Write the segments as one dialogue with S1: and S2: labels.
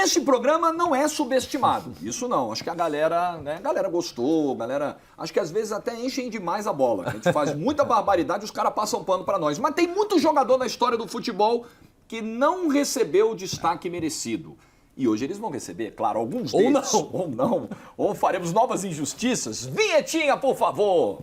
S1: Esse programa não é subestimado. Isso não. Acho que a galera, né, gostou, acho que às vezes até enchem demais a bola. A gente faz muita barbaridade, os caras passam pano pra nós. Mas tem muito jogador na história do futebol que não recebeu o destaque merecido. E hoje eles vão receber, claro, alguns deles. Ou não. Ou faremos novas injustiças. Vinhetinha, por favor.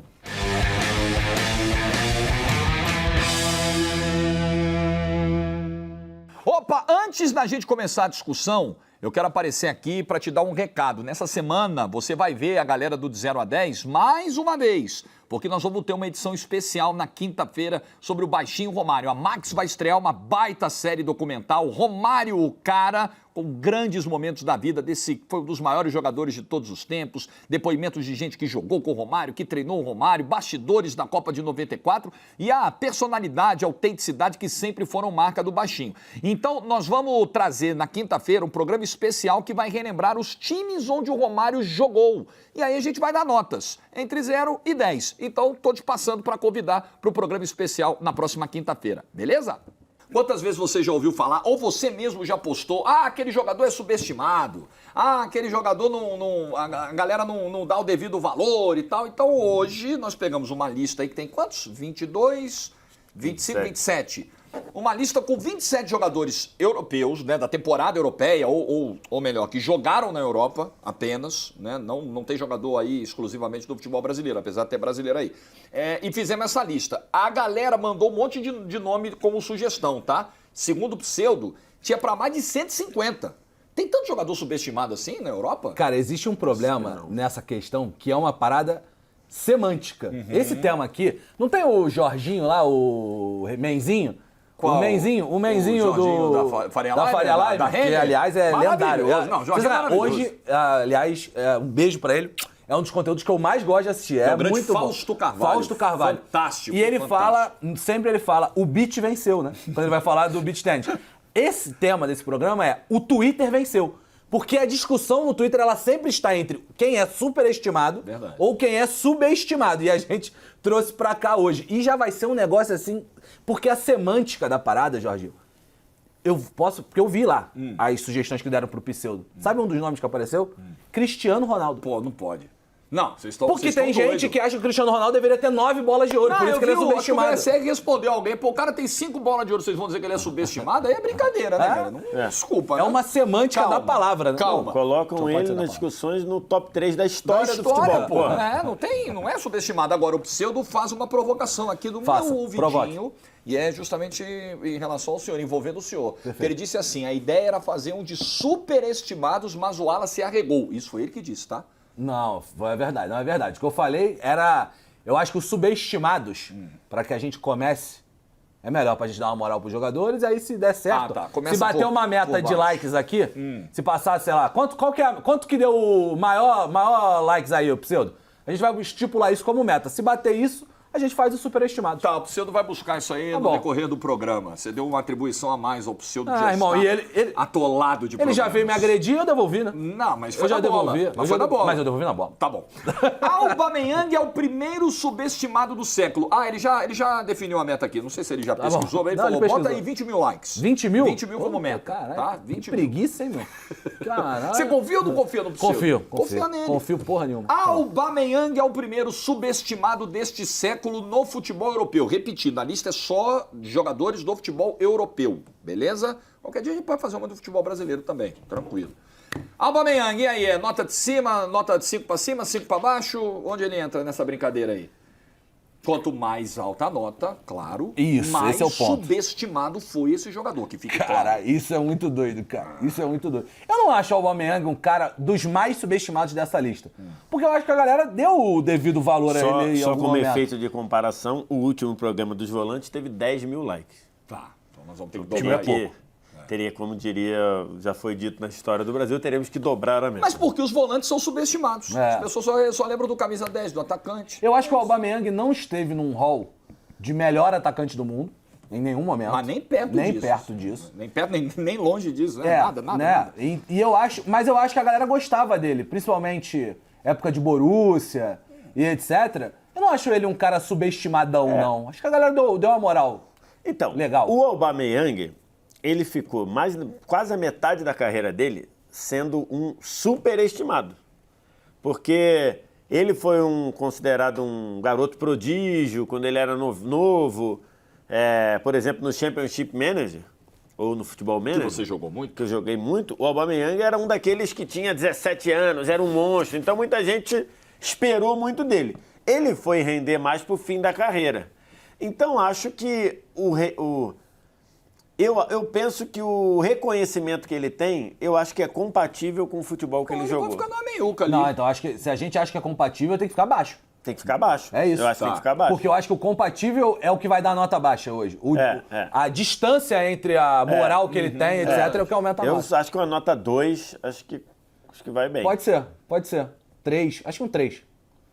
S1: Opa, antes da gente começar a discussão, eu quero aparecer aqui para te dar um recado. Nessa semana você vai ver a galera do De 0 a 10 mais uma vez, porque nós vamos ter uma edição especial na quinta-feira sobre o Baixinho Romário. A Max vai estrear uma baita série documental, Romário, o cara, com grandes momentos da vida desse, foi um dos maiores jogadores de todos os tempos, depoimentos de gente que jogou com o Romário, que treinou o Romário, bastidores da Copa de 94 e a personalidade, a autenticidade que sempre foram marca do Baixinho. Então, nós vamos trazer na quinta-feira um programa especial que vai relembrar os times onde o Romário jogou. E aí a gente vai dar notas entre 0 e 10. Então, estou te passando para convidar para o programa especial na próxima quinta-feira, beleza? Quantas vezes você já ouviu falar, ou você mesmo já postou, aquele jogador é subestimado, aquele jogador a galera não dá o devido valor e tal. Então hoje nós pegamos uma lista aí que tem quantos? 22, 25, 27. Uma lista com 27 jogadores europeus, né, da temporada europeia, ou melhor, que jogaram na Europa apenas, né, não tem jogador aí exclusivamente do futebol brasileiro, apesar de ter brasileiro aí. E fizemos essa lista. A galera mandou um monte de nome como sugestão, tá? Segundo o Pseudo, tinha para mais de 150. Tem tanto jogador subestimado assim na Europa?
S2: Cara, existe um problema nessa questão que é uma parada semântica. Esse tema aqui, não tem o Jorginho lá, o Menzinho?
S1: Qual?
S2: O Menzinho
S1: da Faria Live,
S2: que aliás é lendário.
S1: Não, Jorginho é
S2: hoje, aliás, um beijo pra ele. É um dos conteúdos que eu mais gosto de assistir.
S1: É
S2: o grande
S1: muito Fausto Carvalho.
S2: Fausto Carvalho.
S1: Fantástico.
S2: E ele sempre ele fala, o beat venceu, né? Quando ele vai falar do beat tennis. Esse tema desse programa é o Twitter venceu. Porque a discussão no Twitter, ela sempre está entre quem é superestimado ou quem é subestimado. E a gente trouxe pra cá hoje. E já vai ser um negócio assim... Porque a semântica da parada, Jorginho, porque eu vi lá as sugestões que deram pro Pseudo. Sabe um dos nomes que apareceu? Cristiano Ronaldo.
S1: Pô, não pode. Não, vocês estão
S2: Porque tem gente que acha que o Cristiano Ronaldo deveria ter 9 bolas de ouro, por isso que ele é subestimado.
S1: Você respondeu alguém, pô, o cara tem 5 bolas de ouro, vocês vão dizer que ele é subestimado? Aí é brincadeira, né, cara? Desculpa, né?
S2: É uma semântica da palavra, né?
S3: Calma. Colocam ele nas discussões no top 3 da história do futebol.
S1: Pô. Não é subestimado. Agora, o Pseudo faz uma provocação aqui do meu ouvidinho, e é justamente em relação ao senhor, envolvendo o senhor. Porque ele disse assim, a ideia era fazer um de superestimados, mas o Wallace arregou. Isso foi ele que disse, tá?
S2: Não, é verdade, não é verdade. O que eu falei era... Eu acho que os subestimados, para que a gente comece, é melhor pra gente dar uma moral pros jogadores, aí se der certo, se bater uma meta de likes aqui, se passar, sei lá, quanto que deu o maior likes aí, o Pseudo? A gente vai estipular isso como meta. Se bater isso, a gente faz o superestimado.
S1: Tá, o Pseudo vai buscar isso aí no decorrer do programa. Você deu uma atribuição a mais ao Pseudo de
S2: irmão, e ele
S1: atolado de
S2: Ele já veio me agredir, eu devolvi, né?
S1: Não, mas foi
S2: eu já devolvi.
S1: Mas foi na bola.
S2: Mas eu devolvi na bola.
S1: Tá bom. Aubameyang é o primeiro subestimado do século. Ele já definiu a meta aqui. Não sei se ele já pesquisou, mas ele falou, bota aí 20 mil likes.
S2: 20 mil?
S1: 20 mil como meta.
S2: Caralho,
S1: tá? 20
S2: que preguiça, hein, meu? Caralho.
S1: Você confia ou não confia no Pseudo?
S2: Confio
S1: nele.
S2: Confio porra nenhuma.
S1: Aubameyang é o primeiro subestimado deste século no futebol europeu. Repetindo, a lista é só de jogadores do futebol europeu, beleza? Qualquer dia a gente pode fazer uma do futebol brasileiro também, tranquilo. Aubameyang, e aí? Nota de cima, nota de 5 para cima, 5 para baixo? Onde ele entra nessa brincadeira aí? Quanto mais alta a nota, claro, mais
S2: esse é o ponto.
S1: Subestimado foi esse jogador, que fica claro.
S2: Cara, isso é muito doido, cara. Isso é muito doido. Eu não acho o Aubameyang um cara dos mais subestimados dessa lista. Porque eu acho que a galera deu o devido valor a ele em
S3: Só
S2: algum
S3: como
S2: momento.
S3: efeito de comparação, o último programa dos volantes teve 10 mil likes.
S1: Tá, então nós vamos ter que dobrar
S3: Teria, como diria, já foi dito na história do Brasil, teremos que dobrar a meta.
S1: Mas porque os volantes são subestimados. As pessoas só lembram do camisa 10, do atacante.
S2: Eu acho que o Aubameyang não esteve num hall de melhor atacante do mundo, em nenhum momento.
S1: Mas nem perto disso. Nem perto, nem longe disso, né? Nada.
S2: Nada. E eu acho que a galera gostava dele, principalmente época de Borussia e etc. Eu não acho ele um cara subestimadão, não. Acho que a galera deu uma moral.
S3: Então,
S2: legal.
S3: O Aubameyang, ele ficou quase a metade da carreira dele sendo um superestimado. Porque ele foi considerado um garoto prodígio quando ele era novo. Por exemplo, no Championship Manager, ou no Futebol Manager.
S1: Que você jogou muito?
S3: Que eu joguei muito. O Aubameyang era um daqueles que tinha 17 anos, era um monstro. Então muita gente esperou muito dele. Ele foi render mais pro fim da carreira. Então acho que eu penso que o reconhecimento que ele tem, eu acho que é compatível com o futebol que ele jogou.
S1: Vai ficar na meiuca ali.
S2: Não, então acho que se a gente acha que é compatível, tem que ficar baixo.
S3: Tem que ficar baixo.
S2: É isso.
S3: Eu acho que tem que ficar baixo.
S2: Porque eu acho que o compatível é o que vai dar nota baixa hoje. A distância entre a moral que ele tem, etc., é o que aumenta a nota.
S3: Eu acho que uma nota 2, acho que vai bem.
S2: Pode ser. 3, acho que um 3.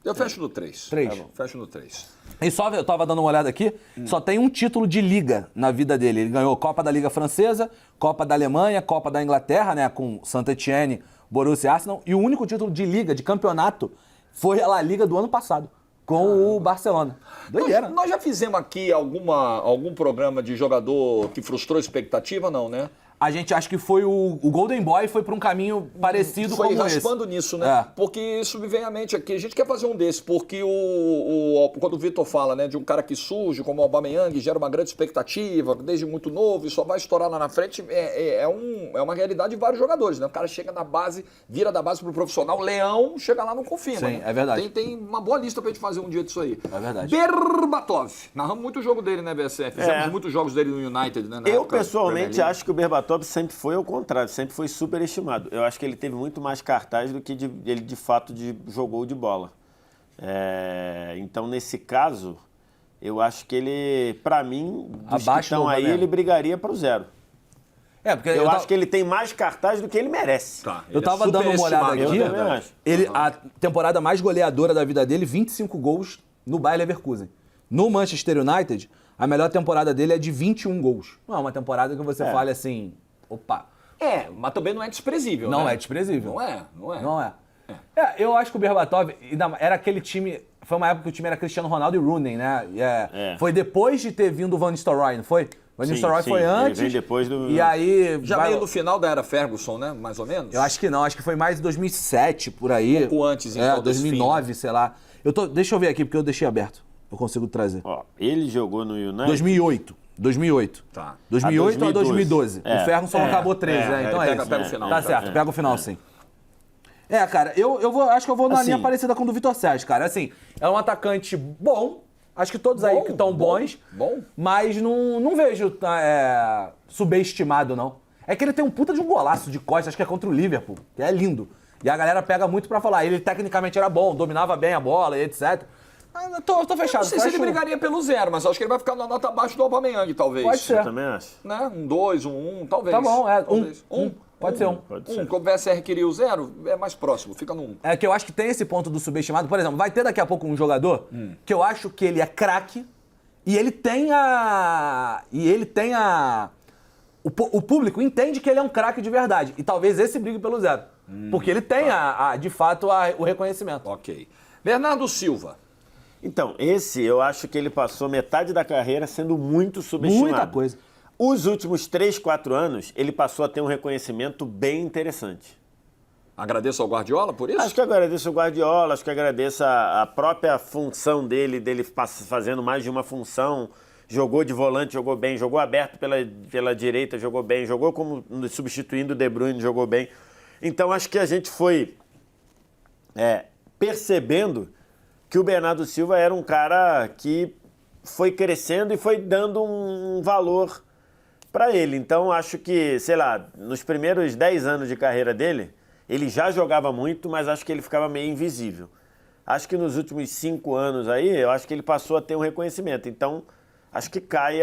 S1: Eu fecho no 3.
S2: 3.
S1: Tá bom, fecho no 3.
S2: E só, eu tava dando uma olhada aqui, só tem um título de liga na vida dele. Ele ganhou Copa da Liga Francesa, Copa da Alemanha, Copa da Inglaterra, né, com Saint-Étienne, Borussia e Arsenal. E o único título de liga, de campeonato, foi a La Liga do ano passado, com o Barcelona. Doideira.
S1: Nós já fizemos aqui algum programa de jogador que frustrou a expectativa, não, né?
S2: A gente acha que foi o Golden Boy foi para um caminho parecido
S1: Foi
S2: como esse.
S1: raspando nisso, né? Porque isso me vem à mente aqui. A gente quer fazer um desse, porque quando o Vitor fala, né, de um cara que surge, como o Aubameyang, gera uma grande expectativa, desde muito novo, e só vai estourar lá na frente, é uma realidade de vários jogadores, né? O cara chega na base, vira da base pro profissional, Leão, chega lá, não confirma.
S2: Sim,
S1: né?
S2: é verdade.
S1: Tem uma boa lista pra gente fazer um dia disso aí.
S2: É verdade.
S1: Berbatov. Narramos muito jogo dele, né, BSF? Fizemos muitos jogos dele no United, né?
S3: Eu, pessoalmente, acho que o Berbatov sempre foi ao contrário, sempre foi superestimado. Eu acho que ele teve muito mais cartaz do que ele, de fato, jogou de bola. Então, nesse caso, eu acho que ele, pra mim, dos que estão aí, ele brigaria pro 0.
S2: Porque
S3: eu acho que ele tem mais cartaz do que ele merece.
S1: Tá,
S2: eu tava dando uma olhada aqui. A temporada mais goleadora da vida dele, 25 gols no Bayer Leverkusen. No Manchester United, a melhor temporada dele é de 21 gols. Não é uma temporada que você fale assim, opa.
S1: Mas também não é desprezível,
S2: Não
S1: né?
S2: é desprezível.
S1: Não é.
S2: Eu acho que o Berbatov era aquele time... Foi uma época que o time era Cristiano Ronaldo e Rooney, né? Foi depois de ter vindo o Van Nistelrooy, não foi? O Van Nistelrooy foi antes.
S3: Ele vem depois do...
S2: E aí...
S1: Já meio no final da era Ferguson, né? Mais ou menos?
S2: Eu acho que não. Acho que foi mais 2007, por aí.
S1: Um pouco antes, então,
S2: 2009,
S1: fim, né?
S2: sei lá. Deixa eu ver aqui, porque eu deixei aberto. Eu consigo trazer.
S3: Ele jogou no United...
S2: 2008.
S1: Tá.
S2: 2008 a 2012. O Ferguson acabou 13, né? Então
S1: pega
S2: isso.
S1: o final.
S2: Tá certo, pega o final, sim. Cara, acho que eu vou na linha parecida com o do Vitor Sérgio, cara. Assim, é um atacante bom. Acho que todos aí que estão bons.
S1: Bom.
S2: Mas não vejo subestimado, não. É que ele tem um puta de um golaço de costas, acho que é contra o Liverpool. Que é lindo. E a galera pega muito pra falar. Ele tecnicamente era bom, dominava bem a bola e etc. Eu tô fechado.
S1: Não sei se ele brigaria pelo 0, mas acho que ele vai ficar na nota abaixo do Aubameyang, talvez.
S2: Pode ser.
S3: Eu também acho.
S1: Né? Um 2, um 1, talvez.
S2: Tá bom,
S1: talvez.
S2: Pode ser um.
S1: Como o VSR queria o 0, é mais próximo, fica no 1.
S2: É que eu acho que tem esse ponto do subestimado. Por exemplo, vai ter daqui a pouco um jogador que eu acho que ele é craque e ele tem o público entende que ele é um craque de verdade. E talvez esse brigue pelo 0. Porque ele tem, de fato, o reconhecimento.
S1: Ok. Bernardo Silva.
S3: Então, esse eu acho que ele passou metade da carreira sendo muito subestimado.
S2: Muita coisa.
S3: Os últimos 3, 4 anos, ele passou a ter um reconhecimento bem interessante.
S1: Agradeço ao Guardiola por isso?
S3: Acho que agradeço ao Guardiola, acho que agradeço a própria função dele fazendo mais de uma função. Jogou de volante, jogou bem, jogou aberto pela direita, jogou bem, jogou como substituindo o De Bruyne, jogou bem. Então, acho que a gente foi percebendo que o Bernardo Silva era um cara que foi crescendo e foi dando um valor para ele. Então, acho que, sei lá, nos primeiros 10 anos de carreira dele, ele já jogava muito, mas acho que ele ficava meio invisível. Acho que nos últimos 5 anos aí, eu acho que ele passou a ter um reconhecimento. Então, acho que cai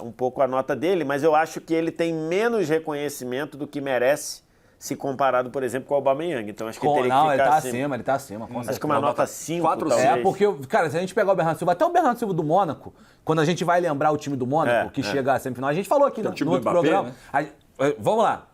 S3: um pouco a nota dele, mas eu acho que ele tem menos reconhecimento do que merece se comparado, por exemplo, com o Aubameyang. Então, acho que ele teria que ficar
S2: ele tá acima.
S3: Acho que uma nota 5,
S1: 4,
S3: talvez.
S2: Porque, cara, se a gente pegar o Bernardo Silva, até o Bernardo Silva do Mônaco, quando a gente vai lembrar o time do Mônaco, que chega à semifinal, a gente falou aqui no outro
S1: Mbappé,
S2: programa.
S1: né?
S2: Vamos lá.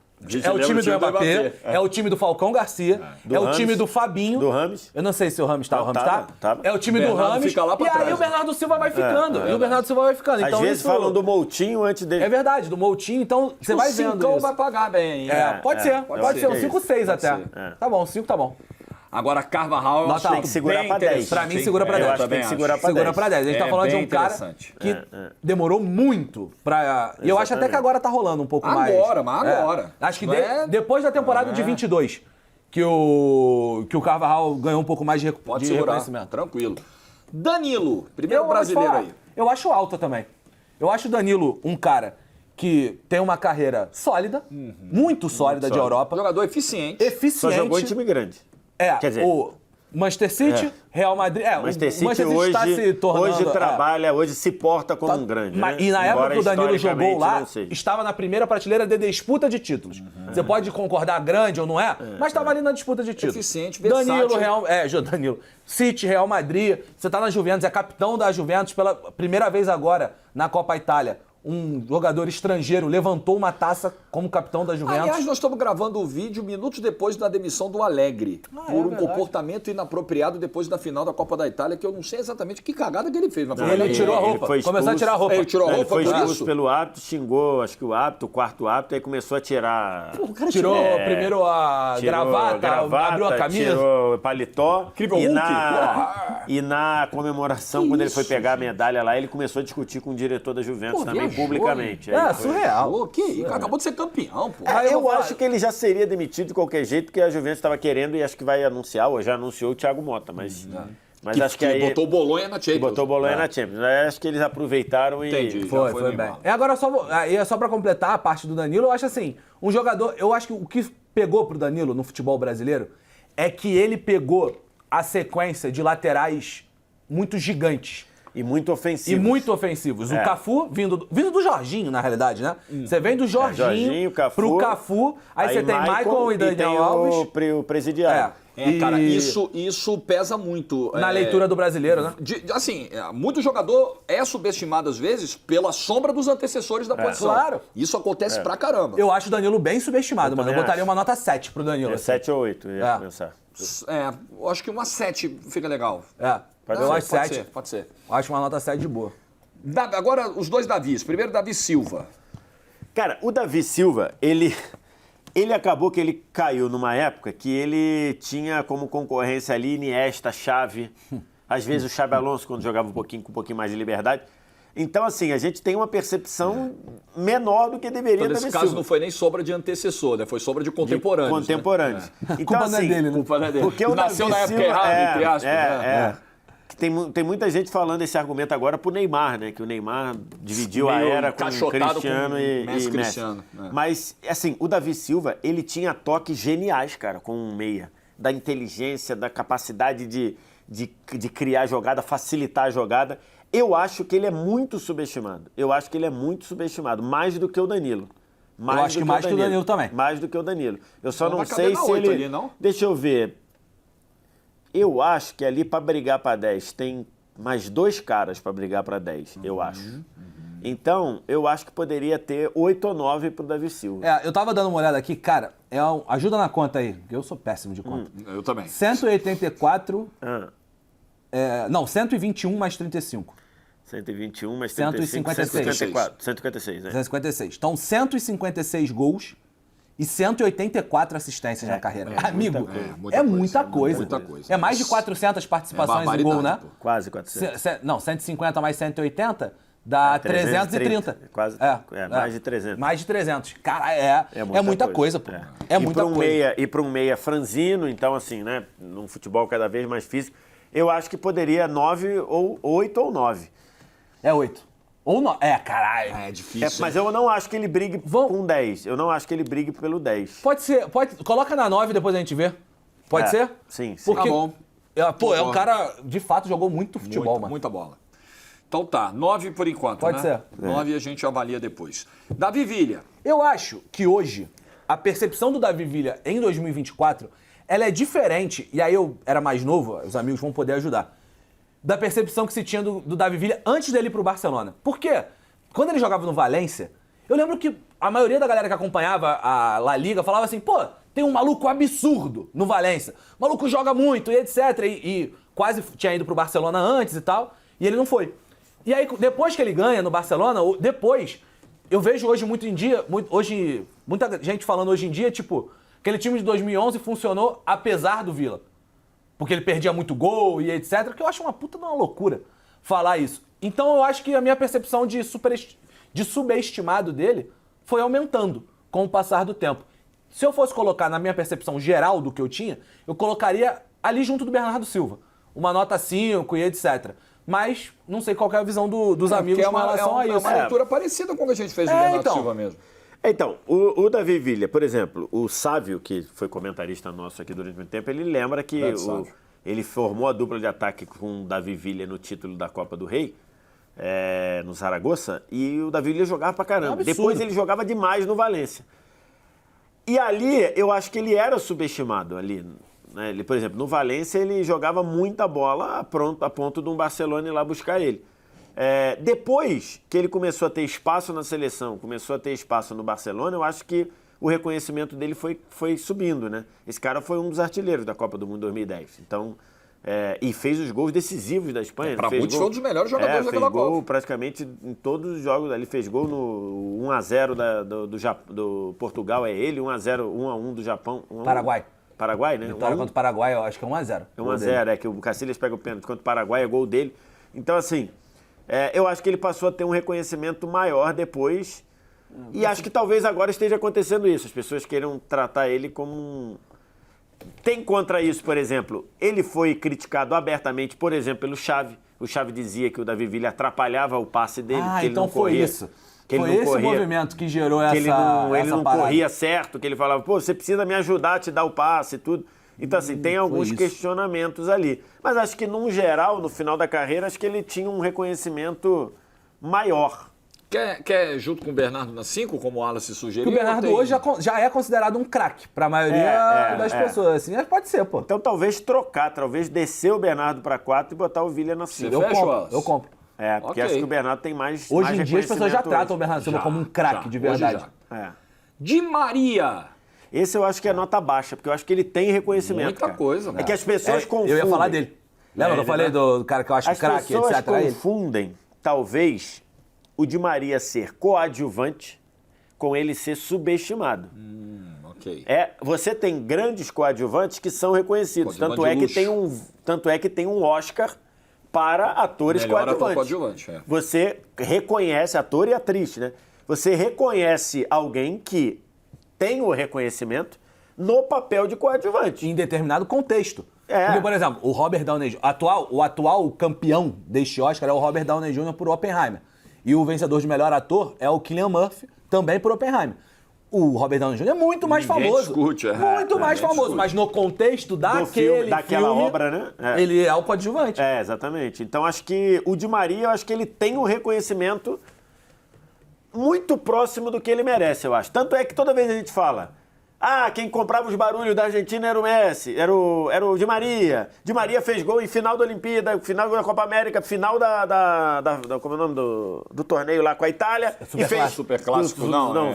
S2: É o time do Mbappé, é o time do Falcão Garcia, é o time do Fabinho.
S3: Do Rames.
S2: Eu não sei se o Rames tá,
S3: Não,
S2: o Rames
S3: tava,
S2: tá?
S3: tava.
S2: É o time do
S1: Bernardo
S2: Rames.
S1: fica lá pra
S2: E aí
S1: trás,
S2: o Bernardo Silva vai ficando. E o Bernardo Silva vai ficando. Então,
S3: Às vezes
S2: isso...
S3: falam do Moutinho antes dele.
S2: É verdade, do Moutinho, então você vai vendo
S1: Cincão
S2: isso.
S1: vai pagar bem, hein?
S2: Pode ser, pode ser,
S3: ser.
S2: um 5-6 até.
S1: ser.
S2: Tá bom, 5 tá bom.
S1: Agora, Carvajal, eu
S2: Nota
S1: acho
S2: alta.
S3: Tem que segurar
S1: bem
S3: pra 10.
S1: interessante,
S2: Pra mim,
S1: hein?
S2: segura pra
S1: É,
S2: 10.
S1: eu
S3: acho que tem
S1: também
S3: que
S1: acho.
S3: segurar pra
S2: Segura
S3: 10.
S2: pra 10. A gente tá
S1: É
S2: falando de
S1: bem
S2: um cara
S1: interessante.
S2: que demorou muito pra... E eu acho até que agora tá rolando um pouco mais.
S1: Mas agora.
S2: Acho que
S1: Não é?
S2: depois da temporada de 22, que o Carvajal ganhou um pouco mais de,
S1: Pode
S2: de
S1: segurar,
S2: reconhecimento.
S1: tranquilo. Danilo, primeiro
S2: vou te
S1: brasileiro
S2: falar,
S1: aí.
S2: Eu acho alta também. Eu acho o Danilo um cara que tem uma carreira sólida, muito sólida de
S3: sólida.
S2: Europa.
S1: Jogador eficiente.
S2: Eficiente.
S3: Só jogou em time grande. Quer dizer,
S2: o Manchester City, Real Madrid.
S3: Manchester
S2: o
S3: City
S2: Manchester
S3: hoje,
S2: está se tornando.
S3: hoje trabalha, hoje se porta como um grande.
S2: Mas-
S3: Né?
S2: E na época
S3: Embora
S2: que o Danilo jogou
S3: historicamente
S2: lá,
S3: não seja.
S2: estava na primeira prateleira de disputa de títulos. Você pode concordar grande ou não é, mas estava ali na disputa de títulos.
S1: Eficiente,
S2: Danilo,
S1: versátil.
S2: Danilo. City, Real Madrid. Você está na Juventus, é capitão da Juventus pela primeira vez agora na Copa Itália. Um jogador estrangeiro levantou uma taça como capitão da Juventus.
S1: Aliás, nós estamos gravando o vídeo minutos depois da demissão do Alegre, por um
S2: verdade.
S1: comportamento inapropriado depois da final da Copa da Itália, que eu não sei exatamente que cagada que ele fez. Mas foi
S2: Ele
S1: ele
S2: tirou a
S3: Ele
S2: roupa,
S3: foi
S2: começou a tirar a roupa.
S1: Ele tirou a
S3: Ele
S1: roupa
S3: foi
S1: por
S3: expulso
S1: isso?
S3: pelo árbitro, xingou, acho que o árbitro, o quarto árbitro, aí começou a tirar.
S1: O cara
S2: Tirou
S1: tirou-
S2: primeiro a gravata, abriu a camisa.
S3: tirou o paletó.
S1: Incrível
S3: e,
S1: Hulk.
S3: e na comemoração, quando ele foi pegar a medalha lá, ele começou a discutir com o diretor da Juventus
S1: Pô,
S3: também,
S1: viajou,
S3: publicamente.
S2: É,
S3: Aí foi-
S2: surreal.
S1: Pô, que isso? Acabou de ser campeão, pô.
S2: Aí eu
S3: Eu
S2: vou falar-
S3: acho que ele já seria demitido de qualquer jeito, porque a Juventus estava querendo e acho que vai anunciar, ou já anunciou o Thiago Mota, mas acho que aí
S1: botou o Bolonha na Champions.
S3: botou o Bolonha na Champions. Aí acho que eles aproveitaram e
S1: Entendi.
S2: Foi,
S1: Já
S2: foi bem.
S1: animal.
S2: Agora, só pra completar a parte do Danilo, eu acho assim, um jogador, eu acho que o que pegou pro Danilo no futebol brasileiro é que ele pegou a sequência de laterais muito gigantes.
S3: E muito
S2: E
S3: ofensivo.
S2: muito ofensivos.
S3: É.
S2: O Cafu, vindo do Jorginho, na realidade, né? Você vem do
S3: Jorginho, Cafu,
S2: pro Cafu, aí você tem Maicon e Daniel
S3: tem
S2: Alves.
S3: o presidiário.
S1: Cara,
S2: E-
S1: isso pesa muito.
S2: Na leitura do brasileiro, né?
S1: Assim, muito jogador é subestimado às vezes pela sombra dos antecessores da posição.
S2: Claro.
S1: Isso acontece pra caramba.
S2: Eu acho o Danilo bem subestimado, mano. Eu
S3: também
S2: botaria
S3: acho.
S2: uma nota 7 pro Danilo.
S3: É
S2: assim.
S3: 7 ou 8, ia
S2: É.
S3: pensar.
S1: Eu acho que uma 7 fica legal.
S2: Eu
S1: Não,
S2: acho
S1: pode
S2: 7.
S1: ser, pode ser.
S2: Acho uma nota 7 de boa.
S1: Agora, os dois Davis. Primeiro, Davi Silva.
S3: Cara, o Davi Silva, ele acabou que ele caiu numa época que ele tinha como concorrência ali Iniesta, Xavi, às vezes o Xabi Alonso quando jogava com um pouquinho mais de liberdade. Então, assim, a gente tem uma percepção menor do que deveria
S1: Então,
S3: da
S1: nesse
S3: Davi
S1: caso,
S3: Silva.
S1: não foi nem sobra de antecessor, né? Foi sobra de contemporâneos.
S3: Contemporâneos.
S1: Né?
S3: Então,
S2: Culpa não é
S3: assim,
S2: dele, né?
S1: Culpa não é dele.
S3: Porque o
S1: Nasceu
S3: Davi
S1: na época
S3: Silva,
S1: errada, entre aspas. né?
S3: Que tem muita gente falando esse argumento agora pro Neymar, né? Que o Neymar dividiu a
S1: Meio
S3: era com o
S1: encaixotado
S3: Cristiano
S1: com
S3: e
S1: Messi
S3: Messi.
S1: Cristiano, né?
S3: Mas, assim, o Davi Silva, ele tinha toques geniais, cara, com um meia. Da inteligência, da capacidade de criar a jogada, facilitar a jogada. Eu acho que ele é muito subestimado. Mais do que o Danilo.
S2: acho que mais que o Danilo também.
S3: Mais do que o Danilo. Eu só
S1: Não
S3: não
S1: vai caber
S3: sei
S1: na
S3: se
S1: 8
S3: ele...
S1: ali, não?
S3: Deixa eu ver. Eu acho que ali pra brigar pra 10 tem mais 2 caras pra brigar pra 10, eu acho. Então, eu acho que poderia ter 8 ou 9 pro Davi Silva.
S2: Eu tava dando uma olhada aqui, cara, ajuda na conta aí, porque eu sou péssimo de conta.
S1: Eu também.
S2: 184,
S3: Ah,
S2: 121 mais 35.
S3: 121, mais 35,
S2: 156.
S3: 156, né?
S2: 256. Então, 156 gols e 184 assistências na carreira. Amigo,
S1: muita
S2: muita
S1: coisa,
S2: coisa.
S1: muita coisa.
S2: É mais de 400 participações em gol, né?
S1: barbaridade, pô.
S3: Quase 400.
S2: 150 mais 180 dá 330.
S3: Quase, mais de 300.
S2: Mais de 300. Cara, é muita coisa, pô. É muita coisa.
S3: E para um meia franzino, então assim, né, num futebol cada vez mais físico, eu acho que poderia 9 ou 8 ou 9.
S2: É 8. Ou 9. Caralho.
S1: É difícil.
S3: Mas eu não acho que ele brigue com 10. Eu não acho que ele brigue pelo 10.
S2: Pode ser. Coloca na 9 depois a gente vê. Pode ser?
S3: Sim.
S2: Porque,
S1: Tá bom.
S2: é um cara, de fato, jogou muito futebol, mano.
S1: Muita bola. Então tá, 9 por enquanto,
S2: Pode
S1: né?
S2: ser.
S1: 9 a gente avalia depois. Davi Villa.
S2: Eu acho que hoje, a percepção do Davi Villa em 2024, ela é diferente, e aí eu era mais novo, os amigos vão poder ajudar, da percepção que se tinha do Davi Villa antes dele ir pro Barcelona. Por quê? Quando ele jogava no Valência, Eu lembro que a maioria da galera que acompanhava a La Liga falava assim, pô, tem um maluco absurdo no Valência. O maluco joga muito e etc. E quase tinha ido pro Barcelona antes e tal, e ele não foi. E aí, depois que ele ganha no Barcelona, depois, eu vejo hoje muita gente falando hoje em dia, tipo, aquele time de 2011 funcionou apesar do Villa. Porque ele perdia muito gol e etc. Que eu acho uma puta de uma loucura falar isso. Então eu acho que a minha percepção de subestimado dele foi aumentando com o passar do tempo. Se eu fosse colocar na minha percepção geral do que eu tinha, eu colocaria ali junto do Bernardo Silva. Uma nota 5 e etc. Mas não sei qual é a visão dos amigos com relação a isso.
S1: É uma altura parecida com o que a gente fez do Bernardo Silva mesmo.
S3: Então, o Davi Villa, por exemplo, o Sávio, que foi comentarista nosso aqui durante muito tempo, ele lembra que ele formou a dupla de ataque com o Davi Villa no título da Copa do Rei, no Zaragoza, e o Davi Villa jogava pra caramba. Depois ele jogava demais no Valência. E ali, eu acho que ele era subestimado ali. Né? Ele, por exemplo, no Valência ele jogava muita bola a ponto de um Barcelona ir lá buscar ele. Depois que ele começou a ter espaço na seleção, começou a ter espaço no Barcelona, eu acho que o reconhecimento dele foi subindo, né? Esse cara foi um dos artilheiros da Copa do Mundo 2010. Então, e fez os gols decisivos da Espanha.
S1: Para muitos foi um dos melhores jogadores daquela Copa.
S3: Fez gol praticamente em todos os jogos. Ele fez gol no 1-0 do Portugal, é ele, 1-0, 1-1 do Japão.
S2: Paraguai.
S3: Paraguai, né?
S2: Vitória contra o Paraguai, eu acho que é 1-0.
S3: É 1-0, que o Casillas pega o pênalti contra o Paraguai, é gol dele. Então, assim, eu acho que ele passou a ter um reconhecimento maior depois. E acho que talvez agora esteja acontecendo isso. As pessoas queiram tratar ele como um... Tem contra isso, por exemplo, ele foi criticado abertamente, por exemplo, pelo Xavi. O Xavi dizia que o Davi Villa atrapalhava o passe dele, que ele
S2: então
S3: não corria.
S2: Foi isso.
S3: Que ele
S2: foi
S3: não
S2: esse
S3: corria,
S2: movimento que gerou essa
S3: ele não
S2: parada.
S3: corria certo, que ele falava, pô, você precisa me ajudar a te dar o passe e tudo. Então, assim, tem alguns questionamentos ali. Mas acho que, num geral, no final da carreira, acho que ele tinha um reconhecimento maior.
S1: Quer junto com o Bernardo na 5, como o Wallace sugeriu?
S2: Porque o Bernardo hoje já é considerado um craque para a maioria das pessoas. Assim, pode ser, pô.
S3: Então talvez trocar, talvez descer o Bernardo para 4 e botar o Villa na 5.
S2: Eu compro.
S3: Porque acho que o Bernardo tem mais
S2: Hoje em dia as pessoas já tratam o Bernardo Silva como um craque de verdade.
S1: Di Maria.
S3: Esse eu acho que é nota baixa, porque eu acho que ele tem reconhecimento.
S1: Muita coisa, né?
S3: É que as pessoas confundem.
S2: Eu ia falar dele. Lembra que eu falei do cara que eu acho craque, etc?
S3: As pessoas confundem, talvez, o Di Maria ser coadjuvante com ele ser subestimado.
S1: Ok.
S3: Você tem grandes coadjuvantes que são reconhecidos. Tanto é que tem um Oscar para atores coadjuvantes.
S1: Ator coadjuvante,
S3: Você reconhece ator e atriz, né? Você reconhece alguém que tem o reconhecimento no papel de coadjuvante.
S2: Em determinado contexto. Porque, por exemplo, o Robert Downey Jr., o atual campeão deste Oscar é o Robert Downey Jr. por Oppenheimer. E o vencedor de melhor ator é o Cillian Murphy, também por Oppenheimer. O Robert Downey Jr. é muito mais famoso. Muito mais famoso, mas no contexto daquela
S3: obra, né?
S2: Ele é o coadjuvante.
S3: Exatamente. Então acho que o Di Maria, eu acho que ele tem um reconhecimento muito próximo do que ele merece, eu acho. Tanto é que toda vez a gente fala, quem comprava os barulhos da Argentina era o Messi, era o Di Maria. Di Maria fez gol em final da Olimpíada, final da Copa América, final como é o nome do torneio lá com a Itália.
S1: Super clássico,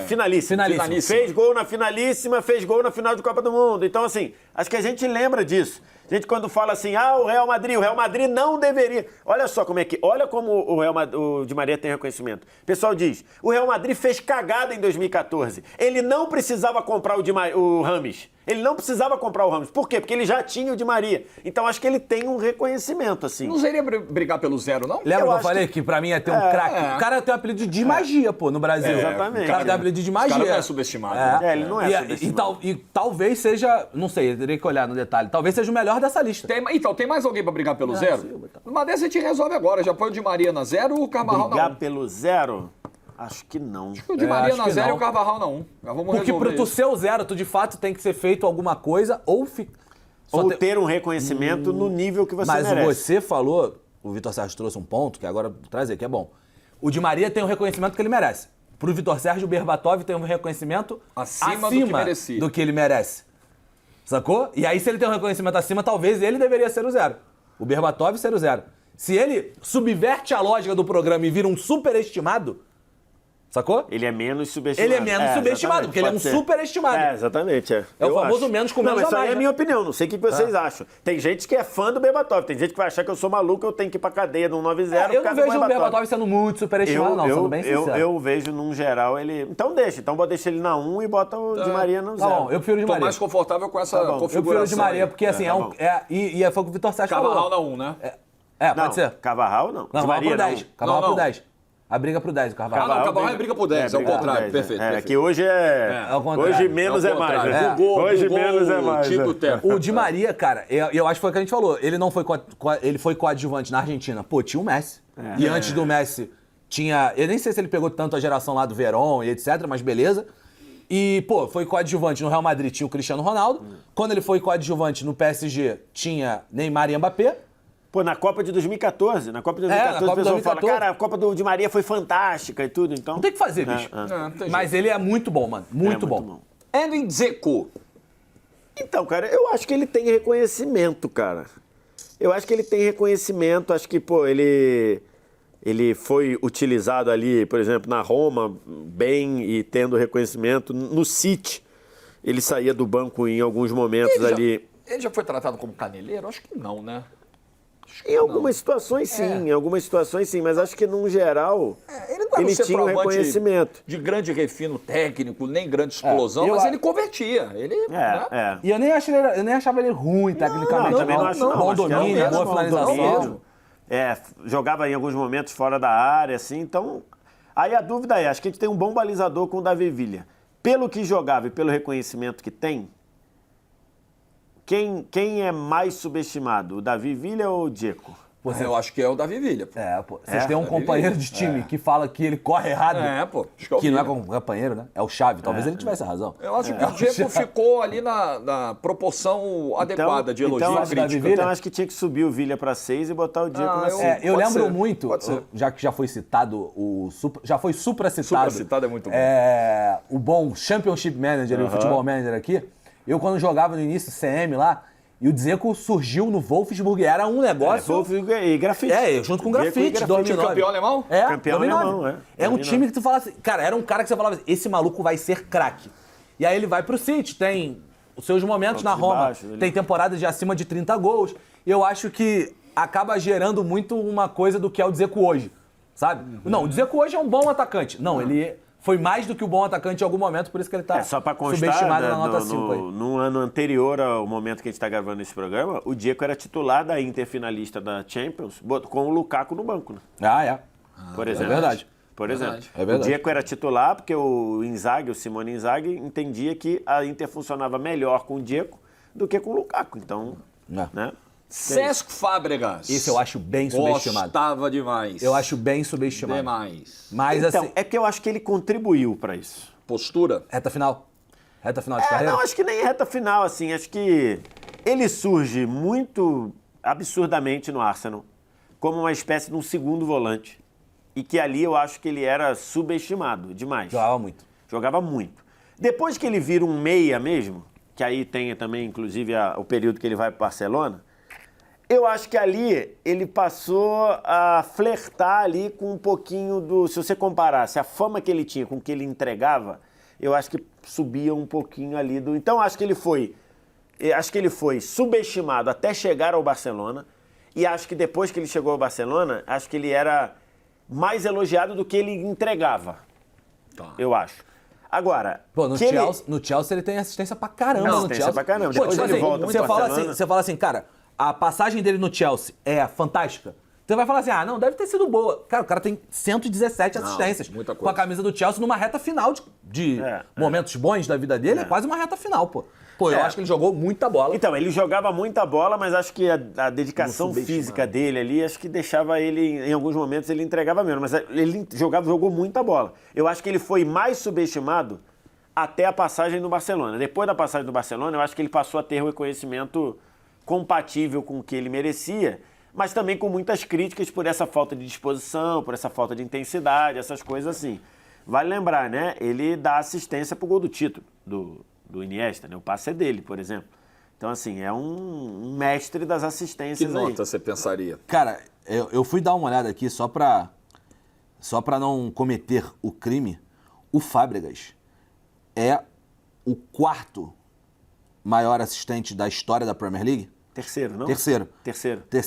S3: finalíssima. Fez gol na finalíssima, fez gol na final de Copa do Mundo. Então, assim, acho que a gente lembra disso. A gente quando fala assim, o Real Madrid não deveria. Olha só olha como o Di Maria tem reconhecimento. O pessoal diz, o Real Madrid fez cagada em 2014. Ele não precisava comprar o Rames. Ele não precisava comprar o Ramos. Por quê? Porque ele já tinha o Di Maria. Então acho que ele tem um reconhecimento, assim.
S1: Não seria brigar pelo 0, não?
S2: Lembra que eu falei que pra mim ia ter um craque? O cara tem um apelido de magia, no Brasil.
S3: Exatamente.
S2: O cara tem um apelido de magia.
S1: O cara não é subestimado.
S3: Ele não é subestimado.
S2: E talvez seja, não sei, eu teria que olhar no detalhe, talvez seja o melhor dessa lista.
S1: Tem mais alguém pra brigar pelo 0? Numa dessa a gente resolve agora. Já põe o Di Maria na 0 ou o Carvajal na 1?
S3: Brigar pelo 0? Acho que não.
S1: Acho que o Di Maria na 0 e o Carvajal na 1. Já vamos
S2: porque pro tu ser o 0, tu de fato tem que ser feito alguma coisa ou
S3: ter um reconhecimento no nível que você merece.
S2: Mas você falou, o Vitor Sérgio trouxe um ponto que agora vou trazer, que é bom. O Di Maria tem o reconhecimento que ele merece. Pro Vitor Sérgio, o Berbatov tem um reconhecimento acima do que ele merece. Sacou? E aí, se ele tem um reconhecimento acima, talvez ele deveria ser o 0. O Berbatov ser o 0. Se ele subverte a lógica do programa e vira um superestimado, Sacou?
S3: Ele é menos subestimado.
S2: Ele é menos subestimado,
S3: exatamente,
S2: porque ele é um
S3: pode ser.
S2: superestimado.
S3: Exatamente.
S2: É o
S3: Eu
S2: famoso
S3: acho.
S2: menos com
S3: Não,
S2: menos
S3: mas isso
S2: a
S3: aí
S2: mais,
S3: é
S2: né?
S3: minha opinião, não sei o que vocês acham. Tem gente que é fã do Berbatov, tem gente que vai achar que eu sou maluco, eu tenho que ir pra cadeia do 190
S2: Eu não vejo o Berbatov sendo muito superestimado, não, sendo bem sincero.
S3: eu vejo, num geral, ele... Então deixa ele na 1 e bota o Di Maria no 0.
S2: Tá bom, eu prefiro o Di
S1: Tô
S2: Maria.
S1: mais confortável com essa
S3: Tá bom.
S1: configuração.
S2: Eu prefiro o Di Maria,
S1: aí.
S2: porque assim,
S3: tá bom.
S2: e foi o que o Vitor Sérgio
S1: Carvajal
S2: falou.
S1: na 1, né?
S3: Não,
S2: Pode ser.
S3: Carvajal não.
S2: Não,
S3: Di
S2: vamos pro
S3: Maria
S2: 10.
S3: não.
S2: Carvajal
S1: Não,
S2: pro
S1: não.
S2: 10. A briga pro 10, o Carvajal.
S1: Ah, não, Carvajal é briga por 10, é o
S3: briga por
S1: contrário.
S3: 10,
S1: Perfeito,
S3: É,
S1: perfeito.
S3: que hoje
S2: É o contrário.
S3: Hoje menos
S1: É
S3: é,
S1: o
S3: mais.
S1: contrário.
S3: Né?
S1: Bugou,
S3: Hoje
S1: bugou
S3: menos é
S1: o
S3: mais.
S1: time
S3: né?
S1: do tempo.
S2: O Di Maria, cara, eu acho que foi o que a gente falou. Ele não foi ele foi coadjuvante na Argentina. Pô, tinha o Messi. E antes do Messi tinha... Eu nem sei se ele pegou tanto a geração lá do Verón e etc, mas beleza. E, pô, foi coadjuvante no Real Madrid, tinha o Cristiano Ronaldo. Quando ele foi coadjuvante no PSG, tinha Neymar e Mbappé.
S3: Pô, na Copa de 2014,
S2: na Copa de
S3: o pessoal
S2: 2014.
S3: fala, cara, a Copa do Di Maria foi fantástica e tudo, então...
S2: Não tem o que fazer, bicho.
S1: Não tem
S2: Mas
S1: jeito.
S2: ele é muito bom, mano. Muito bom.
S1: Edin Dzeko.
S3: Então, cara, eu acho que ele tem reconhecimento, cara. Eu acho que ele tem reconhecimento, acho que, pô, ele foi utilizado ali, por exemplo, na Roma, bem e tendo reconhecimento. No City, ele saía do banco em alguns momentos ali.
S1: Ele já foi tratado como caneleiro? Acho que não, né?
S3: Em algumas situações, sim. Em algumas situações, sim. Mas acho que, num geral,
S1: Ele não era um
S3: ele tinha um
S1: centroavante
S3: reconhecimento.
S1: de grande refino técnico, nem grande explosão,
S2: eu
S1: mas
S2: a-
S1: ele convertia. Ele, né?
S2: E eu nem achava ele ruim, tecnicamente.
S3: também não acho, não.
S2: Bom
S3: Acho que era um
S2: domínio, boa
S3: bom
S2: finalização.
S3: domínio. Jogava em alguns momentos fora da área, assim, então... Aí a dúvida é, acho que a gente tem um bom balizador com o Davi Villa. Pelo que jogava e pelo reconhecimento que tem, quem é mais subestimado, o Davi Villa ou o Dzeko?
S1: Eu acho que é o Davi Villa. Pô.
S2: Pô. Vocês têm um companheiro de time que fala que ele corre errado.
S1: Pô. Acho que é o
S2: Que não é
S1: Villa.
S2: companheiro, né? É o Chave. Talvez ele tivesse razão.
S1: Eu acho que o Dzeko ficou ali na proporção adequada de elogio
S3: então,
S1: e crítica.
S3: Então acho que tinha que subir o Villa para 6 e botar o Dzeko na 5.
S2: Eu
S1: Pode
S2: lembro
S1: ser,
S2: muito,
S1: pode ser.
S2: já que já foi citado já foi supracitado.
S1: Supracitado é muito bom.
S2: O bom Championship Manager, o Futebol Manager aqui. Eu, quando jogava no início CM lá, e o Dzeko surgiu no Wolfsburg, era um negócio...
S3: E grafite.
S2: junto com o
S3: Dzeko e
S2: grafite,
S3: grafite.
S2: 2009.
S1: Campeão alemão?
S3: Campeão
S2: 2009.
S3: alemão, é.
S2: É um
S3: 2009.
S2: time que tu fala assim, cara, era um cara que você falava assim, esse maluco vai ser craque. E aí ele vai pro City, tem os seus momentos na
S3: Altos e
S2: Roma,
S3: baixos ali.
S2: tem temporadas de acima de 30 gols. E eu acho que acaba gerando muito uma coisa do que é o Dzeko hoje, sabe? Não, o Dzeko hoje é um bom atacante. Não, ele foi mais do que o bom atacante em algum momento, por isso que ele tá
S3: Só para constar,
S2: subestimado na nota 5 aí.
S3: no ano anterior ao momento que a gente está gravando esse programa, o Dzeko era titular da Inter finalista da Champions, com o Lukaku no banco, né? Por exemplo.
S2: verdade.
S3: Por exemplo.
S1: Verdade.
S2: É verdade.
S3: O Dzeko era titular porque o Inzaghi, o Simone Inzaghi, entendia que a Inter funcionava melhor com o Dzeko do que com o Lukaku. Então, né?
S1: Cesc Fábregas.
S2: Esse eu acho bem subestimado.
S1: Gostava demais.
S2: Eu acho bem subestimado.
S1: Demais.
S2: Mas
S3: Então,
S2: assim,
S3: é que eu acho que ele contribuiu para isso.
S1: Postura?
S2: reta final de carreira?
S3: Não, acho que nem reta final, assim. Acho que ele surge muito absurdamente no Arsenal como uma espécie de um segundo volante. E que ali eu acho que ele era subestimado demais.
S2: Jogava muito.
S3: Jogava muito. Depois que ele vira um meia mesmo, que aí tem também, inclusive, o período que ele vai para o Barcelona, eu acho que ali ele passou a flertar ali com um pouquinho do... Se você comparasse a fama que ele tinha com o que ele entregava, eu acho que subia um pouquinho ali do... Então acho que ele foi subestimado até chegar ao Barcelona, e acho que depois que ele chegou ao Barcelona, acho que ele era mais elogiado do que ele entregava. Eu acho. Agora...
S2: Pô, no
S3: que ele-
S2: Chelsea ele tem assistência pra caramba no
S3: Assistência
S2: Chelsea.
S3: pra caramba.
S2: Pô,
S3: Depois
S2: tipo
S3: ele
S2: assim,
S3: volta pro Barcelona.
S2: você fala assim, cara, a passagem dele no Chelsea é fantástica. Você vai falar assim, não, deve ter sido boa. Cara, o cara tem 117 assistências.
S1: muita
S2: Com
S1: coisa.
S2: a camisa do Chelsea numa reta final de momentos bons da vida dele, é quase uma reta final, pô. Pô, eu acho que ele jogou muita bola.
S3: Então, ele jogava muita bola, mas acho que a dedicação física dele ali, acho que deixava ele, em alguns momentos, ele entregava menos. Mas ele jogou muita bola. Eu acho que ele foi mais subestimado até a passagem no Barcelona. Depois da passagem do Barcelona, eu acho que ele passou a ter um reconhecimento compatível com o que ele merecia, mas também com muitas críticas por essa falta de disposição, por essa falta de intensidade, essas coisas assim. Vale lembrar, né? Ele dá assistência pro gol do título, do Iniesta, né? O passe é dele, por exemplo. Então, assim, é um mestre das
S1: Que
S3: assistências aí.
S1: nota você pensaria?
S2: Cara, eu fui dar uma olhada aqui só pra não cometer o crime. O Fábregas é o 4º maior assistente da história da Premier League?
S3: Terceiro, não?
S2: Terceiro.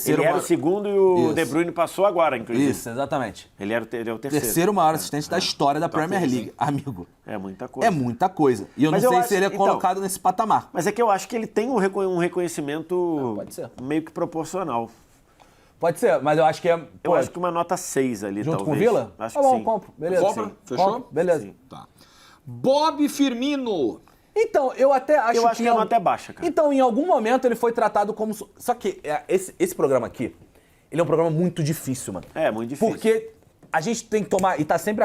S3: Ele era o segundo e o
S2: Isso.
S3: De Bruyne passou agora, inclusive.
S2: Isso, exatamente.
S3: Ele é o terceiro.
S2: Terceiro maior assistente da história da Premier
S1: coisa,
S2: League. Amigo,
S3: É muita coisa.
S2: é muita coisa. E eu
S3: Mas
S2: não
S3: eu
S2: sei
S3: acho-
S2: se ele é
S3: então,
S2: colocado nesse patamar.
S3: Mas é que eu acho que ele tem um reconhecimento
S2: pode ser.
S3: meio que proporcional.
S2: Pode ser, mas eu acho que é...
S3: Eu
S2: pô,
S3: acho que uma nota 6 ali,
S2: junto
S3: talvez.
S2: com o Vila?
S3: Acho
S2: Tá
S3: que
S2: bom,
S3: sim.
S2: compro. Beleza.
S1: Compra?
S2: Sim.
S1: Fechou?
S2: Compro, beleza.
S3: Sim.
S1: Tá. Bob Firmino.
S2: Então, eu até acho que...
S3: Eu acho que a nota é baixa, cara.
S2: Então, em algum momento ele foi tratado como... Só que esse programa aqui, ele é um programa muito difícil, mano.
S3: É, muito difícil.
S2: Porque a gente tem que tomar... E tá sempre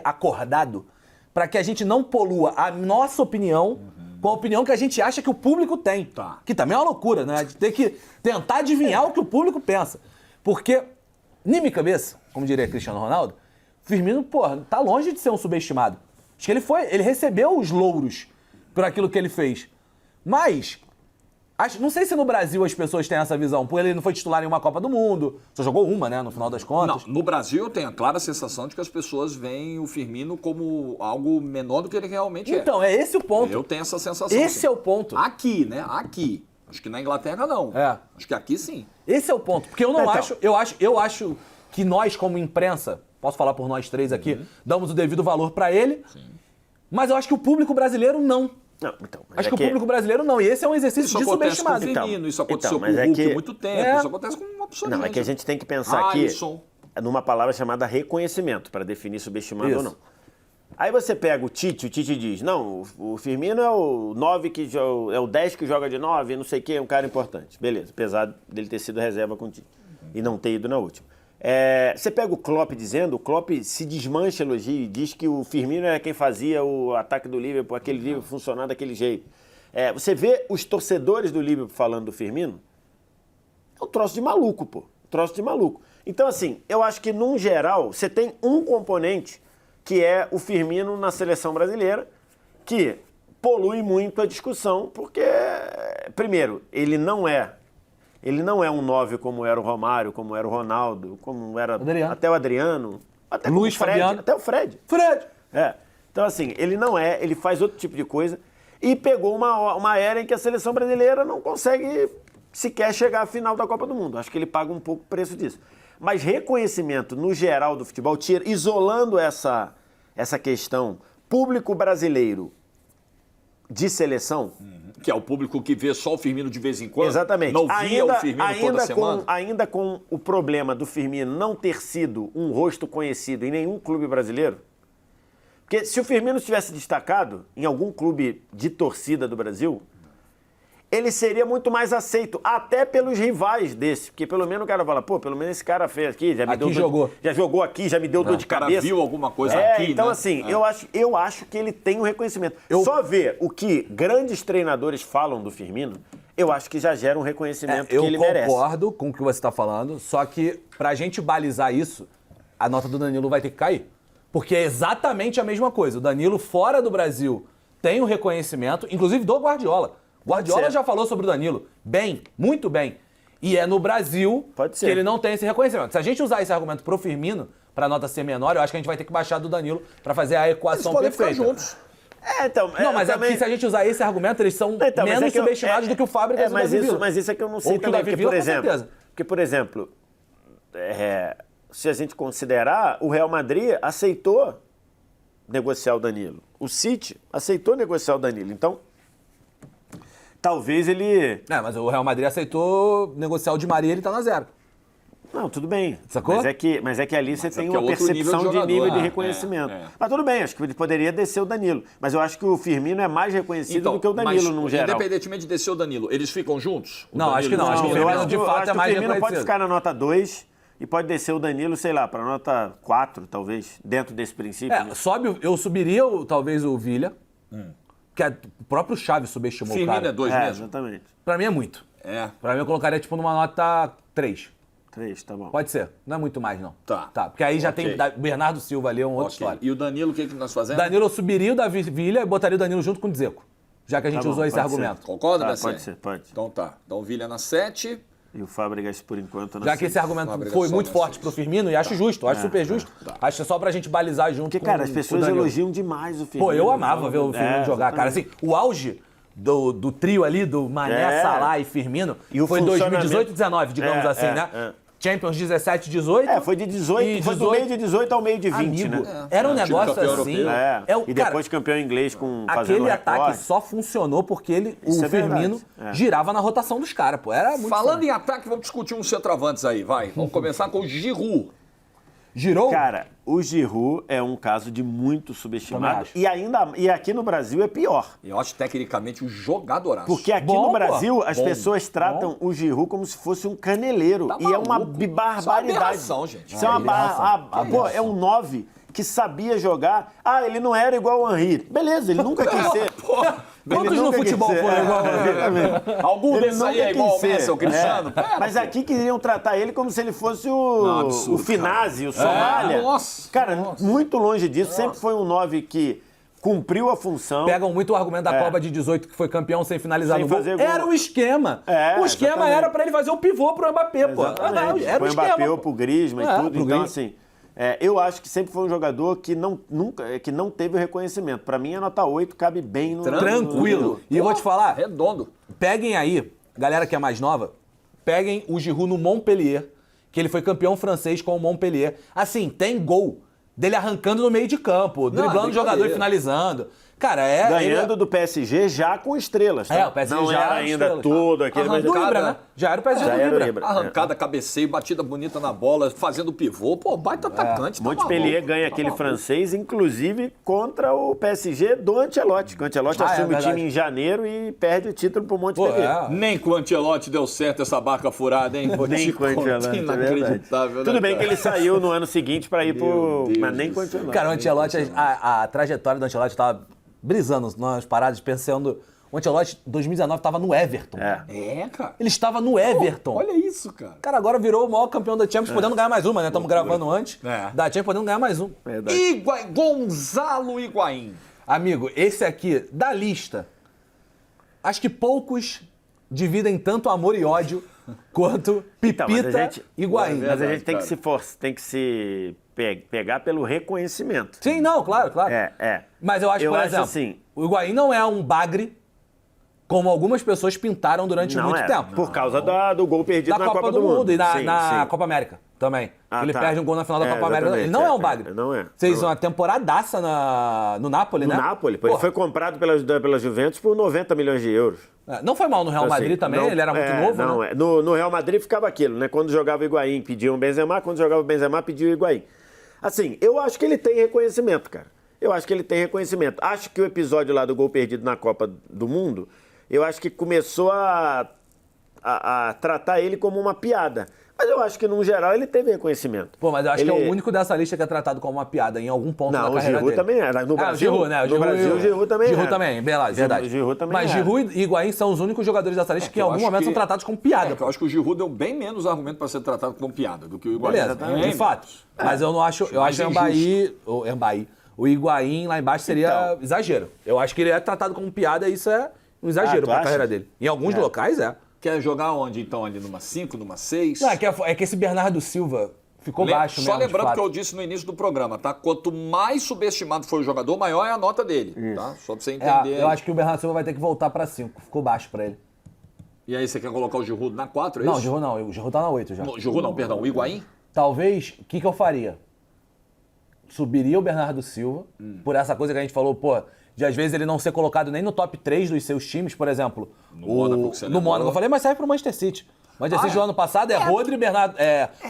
S2: acordado pra que a gente não polua a nossa opinião com a opinião que a gente acha que o público tem.
S1: Tá.
S2: Que também é uma loucura, né? A gente tem que tentar adivinhar o que o público pensa. Porque, na minha cabeça, como diria Cristiano Ronaldo, Firmino, porra, tá longe de ser um subestimado. Acho que ele recebeu os louros por aquilo que ele fez. Mas, não sei se no Brasil as pessoas têm essa visão, porque ele não foi titular em uma Copa do Mundo, só jogou uma, né, no final das contas.
S1: Não, no Brasil eu tenho a clara sensação de que as pessoas veem o Firmino como algo menor do que ele realmente é.
S2: Então, é esse o ponto.
S1: Eu tenho essa sensação.
S2: Esse
S1: sim.
S2: é o ponto.
S1: Aqui, né? Aqui. Acho que na Inglaterra não.
S2: É.
S1: Acho que aqui sim.
S2: Esse é o ponto. Porque eu não
S3: Então.
S2: eu acho que nós, como imprensa, posso falar por nós três aqui, damos o devido valor pra ele, mas eu acho que o público brasileiro não.
S3: Não, então, mas
S2: Acho
S3: é
S2: que o público brasileiro não. E esse é um exercício
S1: Isso
S2: de
S1: acontece com o
S2: subestimado.
S1: Firmino, isso aconteceu
S3: mas
S1: com o
S3: é
S1: Hulk
S3: que-
S1: há muito tempo,
S2: É.
S1: isso acontece com uma opção de
S3: Não, é
S1: gente.
S3: que a gente tem que pensar aqui
S1: Alisson.
S3: numa palavra chamada reconhecimento, para definir subestimado
S2: Isso.
S3: ou não. Aí você pega o Tite diz, não, o Firmino é o 9 é o 10 que joga de 9, não sei o que, é um cara importante. Beleza, apesar dele ter sido reserva com o Tite e não ter ido na última. Você pega o Klopp dizendo, o Klopp se desmancha elogio e diz que o Firmino era quem fazia o ataque do Liverpool, aquele Liverpool funcionar daquele jeito. Você vê os torcedores do Liverpool falando do Firmino, é um troço de maluco, pô. Um troço de maluco. Então, assim, eu acho que, num geral, você tem um componente que é o Firmino na seleção brasileira, que polui muito a discussão, porque, primeiro, ele não é um 9 como era o Romário, como era o Ronaldo, como era
S2: Adriano.
S3: até o Adriano, até
S2: Luiz
S3: o Fred,
S2: Fabiano.
S3: até o Fred.
S2: Fred!
S3: Então, assim, ele faz outro tipo de coisa e pegou uma era em que a seleção brasileira não consegue sequer chegar à final da Copa do Mundo. Acho que ele paga um pouco o preço disso. Mas reconhecimento no geral do futebol, isolando essa questão público brasileiro de seleção.
S1: Que é o público que vê só o Firmino de vez em quando.
S3: Exatamente.
S1: Não via o Firmino toda semana.
S3: Ainda com o problema do Firmino não ter sido um rosto conhecido em nenhum clube brasileiro, porque se o Firmino tivesse destacado em algum clube de torcida do Brasil, ele seria muito mais aceito, até pelos rivais desse. Porque pelo menos o cara fala, pô, pelo menos esse cara fez aqui, já me
S2: Aqui
S3: deu
S2: jogou.
S3: já jogou aqui, já me deu dor de
S1: O cara
S3: cabeça.
S1: viu alguma coisa aqui,
S3: então
S1: né?
S3: assim, eu acho que ele tem um reconhecimento. Só ver o que grandes treinadores falam do Firmino, eu acho que já gera um reconhecimento que
S2: Eu
S3: ele merece.
S2: concordo com o que você está falando, só que pra gente balizar isso, a nota do Danilo vai ter que cair. Porque é exatamente a mesma coisa. O Danilo, fora do Brasil, tem um reconhecimento, inclusive do Guardiola. Guardiola
S3: ser.
S2: já falou sobre o Danilo. Bem, muito bem. E é no Brasil
S3: Pode ser.
S2: que ele não tem esse reconhecimento. Se a gente usar esse argumento pro Firmino, pra nota ser menor, eu acho que a gente vai ter que baixar do Danilo pra fazer a
S1: Eles
S2: equação
S1: podem ficar
S2: perfeita.
S1: juntos.
S2: Não, mas é porque se a gente usar esse argumento, eles são
S3: Então, mas
S2: menos
S3: é que
S2: subestimados do que o Fábricas e o
S3: mas
S2: Davi
S3: isso,
S2: Villa.
S3: mas isso é que eu não sei
S2: Ou que o
S3: também,
S2: Davi
S3: porque,
S2: Villa,
S3: por
S2: com
S3: exemplo,
S2: certeza.
S3: se a gente considerar, o Real Madrid aceitou negociar o Danilo. O City aceitou negociar o Danilo. Então, talvez ele...
S2: Mas o Real Madrid aceitou negociar o Di Maria e ele tá na zero.
S3: Não, tudo bem.
S2: Sacou?
S3: Mas é que ali você tem
S1: que é
S3: uma
S1: outro
S3: percepção
S1: nível de
S3: de nível
S1: jogador,
S3: de
S1: né?
S3: reconhecimento.
S1: É.
S3: Mas tudo bem, acho que ele poderia descer o Danilo. Mas eu acho que o Firmino é mais reconhecido do que o Danilo,
S1: mas,
S3: no geral.
S1: independentemente de descer o Danilo, eles ficam juntos? O
S2: Não, acho que não. Acho que o
S3: eu
S2: Firmino,
S3: acho,
S2: de
S3: eu
S2: fato,
S3: acho
S2: é
S3: que
S2: mais
S3: o Firmino pode
S2: reconhecido.
S3: ficar na nota 2 e pode descer o Danilo, sei lá, para nota 4, talvez, dentro desse princípio. né?
S2: Eu subiria talvez o Villa, que o próprio Chaves subestimou o
S1: Firmino
S2: cara.
S1: é 2 mesmo?
S3: Exatamente.
S2: Pra mim é muito.
S1: É.
S2: Pra mim eu colocaria tipo numa nota 3.
S3: 3, tá bom.
S2: Pode ser. Não é muito mais, não.
S1: Tá.
S2: Porque aí já
S1: Ok.
S2: tem Bernardo Silva ali, é uma outra
S1: Ok.
S2: história.
S1: E o Danilo, o que nós fazemos?
S2: Danilo, eu subiria o Davi Villa e botaria o Danilo junto com o Dzeko. Já que a gente
S3: Tá bom,
S2: usou esse
S3: pode
S2: argumento.
S1: Concorda,
S3: Tá,
S1: Bessé?
S3: pode ser, pode.
S1: Então tá. Então o Villa na 7.
S3: E o Fábregas, por enquanto, não
S2: Já
S3: sei.
S2: que esse argumento
S1: Fábregas
S2: foi
S1: só
S2: muito
S1: não
S2: forte
S1: assiste.
S2: pro Firmino, e acho justo, acho super justo. Acho que é só pra gente balizar junto
S3: Porque,
S2: com
S3: cara, as
S2: com
S3: pessoas
S2: o Danilo.
S3: elogiam demais o Firmino.
S2: Pô, eu amava ver o Firmino jogar, cara. Assim, o auge do trio ali, do Mané, Salah e Firmino,
S3: E o
S2: foi
S3: funcionamento-
S2: 2018 e 19, digamos
S3: É,
S2: assim,
S3: é,
S2: né?
S3: é.
S2: Champions 17, 18.
S3: Foi de 18,
S2: e
S3: foi do meio de 18 ao meio de 20,
S2: Amigo,
S3: né?
S2: era um
S1: Time
S2: negócio
S1: campeão
S2: assim.
S1: europeu.
S3: E
S2: cara,
S3: depois campeão inglês fazendo
S2: aquele ataque
S3: recorde.
S2: só funcionou porque o
S3: Isso é
S2: Firmino
S3: verdade.
S2: girava na rotação dos caras, pô. Era muito
S1: Falando
S2: foda.
S1: em ataque, vamos discutir uns centroavantes aí, vai. Vamos começar com o Giroud.
S2: Girou?
S3: Cara, o Giroud é um caso de muito
S2: Também
S3: subestimado.
S2: acho.
S3: E aqui no Brasil é pior.
S1: Eu acho tecnicamente um jogadoraço.
S3: Porque aqui
S2: Bom,
S3: no
S2: pô.
S3: Brasil as
S1: Bom,
S3: pessoas tratam o Giroud como se fosse um caneleiro.
S1: Tá
S3: e é uma
S1: maluco.
S3: barbaridade.
S1: Isso é uma aberração, gente.
S3: Isso é uma
S2: aberração.
S3: é um 9 que sabia jogar. Ele não era igual o Henry. Beleza, ele nunca quis ser.
S2: Quantos
S3: Ele
S2: no
S3: nunca quis
S2: futebol
S3: ser.
S2: foram igual o Henry?
S3: Exatamente.
S1: Algum
S3: Ele
S1: desses aí
S3: nunca
S1: é igual
S3: quis
S1: ao Messi,
S3: ser.
S1: o Cristiano? Pera,
S3: Mas
S1: pô.
S3: aqui queriam tratar ele como se ele fosse
S1: Não, absurdo,
S3: o Finazzi, o Somália.
S1: Nossa.
S3: Cara, muito longe disso. Sempre foi um 9 que cumpriu a função.
S2: Pegam muito o argumento da Copa de 18, que foi campeão sem finalizar
S3: Sem
S2: no gol.
S3: fazer gol.
S2: Era o esquema.
S3: É,
S2: o esquema
S3: exatamente.
S2: era pra ele fazer o pivô pro Mbappé, pô.
S3: Exatamente.
S2: Era o
S3: Põe o
S2: esquema.
S3: Mbappé
S2: pô.
S3: pro Griezmann e tudo.
S2: pro
S3: Então,
S2: Griezmann.
S3: assim, eu acho que sempre foi um jogador que que não teve o reconhecimento. Pra mim, a nota 8 cabe bem no...
S2: Tranquilo. E eu vou te falar,
S1: Redondo.
S2: peguem aí, galera que é mais nova, peguem o Giroud no Montpellier, que ele foi campeão francês com o Montpellier. Assim, tem gol dele arrancando no meio de campo, driblando o jogador e
S1: brincadeira.
S2: finalizando. Cara,
S3: Ganhando do PSG já com estrelas. Tá?
S2: É, o PSG
S3: não
S2: já
S3: era
S2: com
S3: ainda
S2: estrelas.
S3: todo aquele...
S2: Do
S3: mas-
S2: Ibra, né? Já era o PSG
S3: Já
S2: do
S3: era o
S2: Ibra.
S3: Ibra.
S1: Arrancada, cabeceio, batida bonita na bola, fazendo pivô. Pô, baita atacante. Tá
S3: Montpellier
S1: maluco,
S3: ganha
S1: tá
S3: aquele
S1: maluco.
S3: francês, inclusive contra o PSG do Ancelotti. Que o Ancelotti
S2: Ah, é
S3: assume o
S2: verdade.
S3: time em janeiro e perde o título pro
S2: Pô,
S3: Montpellier.
S1: Nem com o Ancelotti deu certo essa barca furada, hein? Vou
S3: Nem
S1: te
S3: com o
S1: contar,
S3: Ancelotti, é
S1: inacreditável,
S3: verdade. Tudo
S1: né,
S3: bem que
S1: cara?
S3: ele saiu no ano seguinte pra ir pro...
S1: Deus
S3: Mas nem
S1: do
S3: com o
S1: céu.
S3: Ancelotti.
S2: Cara, o Ancelotti, a trajetória do Ancelotti tava brisando nas paradas, pensando... O Ancelotti, 2019, tava no Everton.
S1: É, cara.
S2: Ele estava no Everton.
S1: Olha isso, cara.
S2: Cara, agora virou o maior campeão da Champions, podendo ganhar mais uma, né? Estamos gravando antes.
S1: É.
S2: Da Champions, podendo ganhar mais um.
S3: Verdade.
S1: Gonzalo Higuaín.
S2: Amigo, esse aqui, da lista, acho que poucos dividem tanto amor e ódio quanto
S3: Então,
S2: Pipita
S3: mas a gente-
S2: e Higuaín.
S3: Mas a
S1: Verdade,
S3: gente tem que
S1: cara.
S3: se forçar, tem que se pegar pelo reconhecimento.
S2: Sim, não, claro, claro. Mas eu acho, por exemplo,
S3: assim,
S2: o Higuaín não é um bagre como algumas pessoas pintaram durante
S3: não
S2: muito
S3: é,
S2: tempo.
S3: por causa do gol perdido
S2: Da
S3: na
S2: Copa do Mundo e
S3: Sim,
S2: na
S3: sim.
S2: Copa América também.
S3: Ah,
S2: Ele
S3: tá.
S2: perde um gol na final da
S3: É,
S2: Copa América. Ele
S3: exatamente,
S2: não é um
S3: é,
S2: bagre.
S3: não é.
S2: Fez
S3: Não é.
S2: uma temporadaça no Napoli,
S3: No
S2: né?
S3: Napoli,
S2: Pô,
S3: ele foi comprado pela Juventus por 90 milhões de euros.
S2: Não foi mal no Real
S3: Então,
S2: Madrid
S3: assim,
S2: também,
S3: não-
S2: ele era muito novo,
S3: não,
S2: né?
S3: No Real Madrid ficava aquilo, né? Quando jogava o Higuaín, pediam o Benzema, quando jogava o Benzema, pediam o Higuaín. Assim, eu acho que ele tem reconhecimento, cara. Eu acho que ele tem reconhecimento. Acho que o episódio lá do gol perdido na Copa do Mundo, eu acho que começou a tratar ele como uma piada. Mas eu acho que, no geral, ele teve reconhecimento.
S2: Pô, mas eu acho que é
S3: Ele-
S2: o único dessa lista que é tratado como uma piada em algum ponto da
S3: Não, o
S2: carreira
S3: Giroud
S2: dele.
S3: também era. No Brasil,
S2: o Giroud, né?
S3: no Brasil, o Giroud também
S2: Giroud
S3: era.
S2: também, verdade, verdade.
S3: Giroud também
S2: Mas
S3: era.
S2: Giroud e Higuaín são os únicos jogadores dessa lista que em
S1: eu
S2: algum
S1: acho
S2: momento
S1: que-
S2: são tratados como piada.
S1: Eu acho que o Giroud deu bem menos argumento para ser tratado como piada do que o Higuaín.
S2: Beleza,
S1: Exatamente.
S2: de fato. Mas eu não acho. Eu
S1: mais
S2: acho o Higuaín lá embaixo seria
S3: Então.
S2: exagero. Eu acho que ele é tratado como piada e isso é um exagero
S3: tu
S2: pra
S3: acha?
S2: carreira dele. Em alguns locais é.
S1: Quer jogar onde, então? Ali numa 5, numa 6?
S2: Não, é que esse Bernardo Silva ficou baixo
S1: Só
S2: mesmo. de
S1: lembrando
S2: fato.
S1: que eu disse no início do programa, tá? Quanto mais subestimado for o jogador, maior é a nota dele, tá? Só pra você entender.
S2: Eu acho que o Bernardo Silva vai ter que voltar pra 5. Ficou baixo pra ele.
S1: E aí você quer colocar o Giroud na 4, é
S2: Não, o
S1: isso?
S2: Giroud não. O Giroud tá na 8 já.
S1: Não, Giroud não, perdão. O Higuaín?
S2: Talvez, o que eu faria? Subiria o Bernardo Silva, por essa coisa que a gente falou, pô, de às vezes ele não ser colocado nem no top 3 dos seus times, por exemplo.
S1: No Mônaco que você
S2: No
S1: lembrou.
S2: Mônaco, eu falei, mas serve pro Manchester City. Manchester City do ano passado Rodri,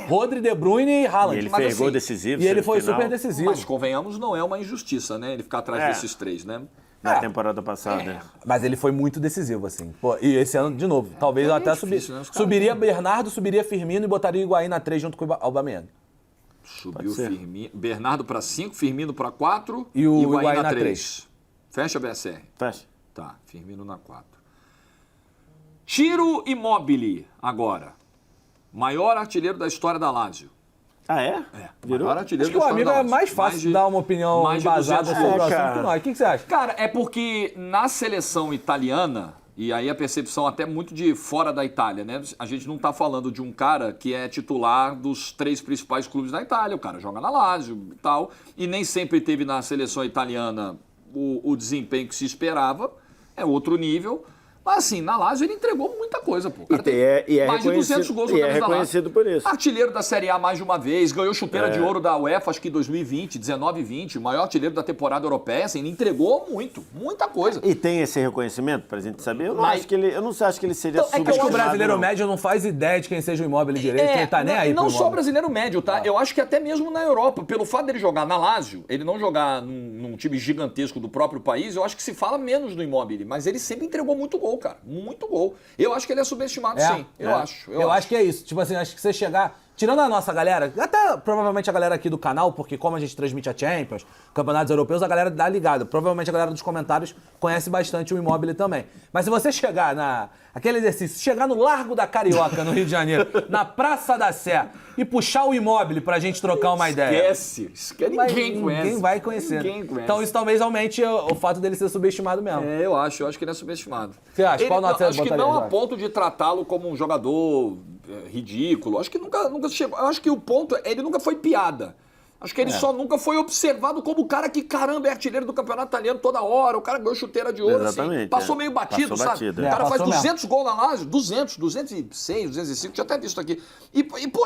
S2: Rodri, De Bruyne e Haaland.
S3: E ele
S1: Mas
S3: fez
S1: assim,
S3: gol decisivo.
S2: E ele foi
S3: semifinal,
S2: super decisivo.
S1: Mas convenhamos, não é uma injustiça, né? Ele ficar atrás
S3: É.
S1: desses três, né?
S3: Na temporada passada. né?
S2: Mas ele foi muito decisivo, assim. Pô, e esse ano, de novo, talvez eu até
S1: difícil, né? Os caras-
S2: subiria Bernardo, subiria Firmino e botaria o Higuaín na 3 junto com o Aubameyang.
S1: Subiu
S3: ser.
S1: Firmino, Bernardo para 5, Firmino para 4
S2: E o
S1: Higuaín
S2: Higuaín
S1: na
S2: na
S1: 3. Fecha, BSR.
S3: Fecha.
S1: Tá, Firmino na 4. Ciro Immobile, agora. Maior artilheiro da história da Lazio.
S3: Ah, é? Virou?
S1: Maior artilheiro
S2: Acho que o
S1: da
S2: amigo
S1: história da
S2: é
S1: Lazio.
S2: mais fácil
S1: de-
S2: dar uma opinião
S1: mais de
S2: embasada
S1: 200
S2: sobre o
S3: gols.
S2: assunto
S3: cara.
S2: que nós. O que você acha?
S1: Cara, é porque na seleção italiana E aí a percepção até muito de fora da Itália, né? A gente não está falando de um cara que é titular dos 3 principais clubes da Itália. O cara joga na Lazio e tal. E nem sempre teve na seleção italiana o desempenho que se esperava. É outro nível. Mas assim, na Lazio ele entregou muita coisa, pô. O cara
S3: E é
S1: mais de 200 gols
S3: e
S1: na
S3: é
S1: camisa da
S3: reconhecido
S1: Lazio.
S3: por isso.
S1: Artilheiro da Série A mais de uma vez, ganhou chuteira de ouro da UEFA, acho que em 2020, 19 e 20, o maior artilheiro da temporada europeia, assim, ele entregou muita coisa.
S3: E tem esse reconhecimento pra gente saber? Eu não
S1: Mas-
S3: acho que ele, eu não acho que ele seja
S1: Então, é que eu
S2: Acho que o
S3: subestimado,
S2: brasileiro
S3: não.
S2: médio não faz ideia de quem seja o Immobile direito, ele tá nem aí pro
S1: não só
S2: Immobile.
S1: brasileiro médio, tá? Eu acho que até mesmo na Europa, pelo fato dele jogar na Lazio, ele não jogar num time gigantesco do próprio país, eu acho que se fala menos do Immobile, mas ele sempre entregou muito gol, cara, muito gol. Eu acho que ele é subestimado, sim. Eu acho.
S2: Eu acho que é isso. Tipo assim, acho que você chegar... Tirando a nossa galera, até provavelmente a galera aqui do canal, porque como a gente transmite a Champions, campeonatos europeus, a galera dá ligado. Provavelmente a galera dos comentários conhece bastante o Immobile também. Mas se você chegar aquele exercício, chegar no Largo da Carioca, no Rio de Janeiro, na Praça da Sé, e puxar o Immobile pra gente trocar uma ideia.
S1: Esquece. Ninguém conhece.
S2: Ninguém vai conhecer.
S1: Ninguém conhece.
S2: Então isso talvez aumente o fato dele ser subestimado mesmo.
S1: Eu acho que ele é subestimado.
S2: Você acha? Qual nota você
S1: acho que
S2: botaria,
S1: não a
S2: Jorge?
S1: ponto de tratá-lo como um jogador ridículo. Acho que nunca chegou. Eu acho que o ponto é ele nunca foi piada. Acho que ele só nunca foi observado como o cara que, caramba, é artilheiro do campeonato italiano toda hora. O cara ganhou chuteira de ouro,
S3: Exatamente,
S1: assim. Passou meio batido,
S3: Passou
S1: sabe?
S3: batido,
S1: O cara faz
S2: passou
S1: 200 gols na Lazio, 206, 205, tinha até visto aqui. E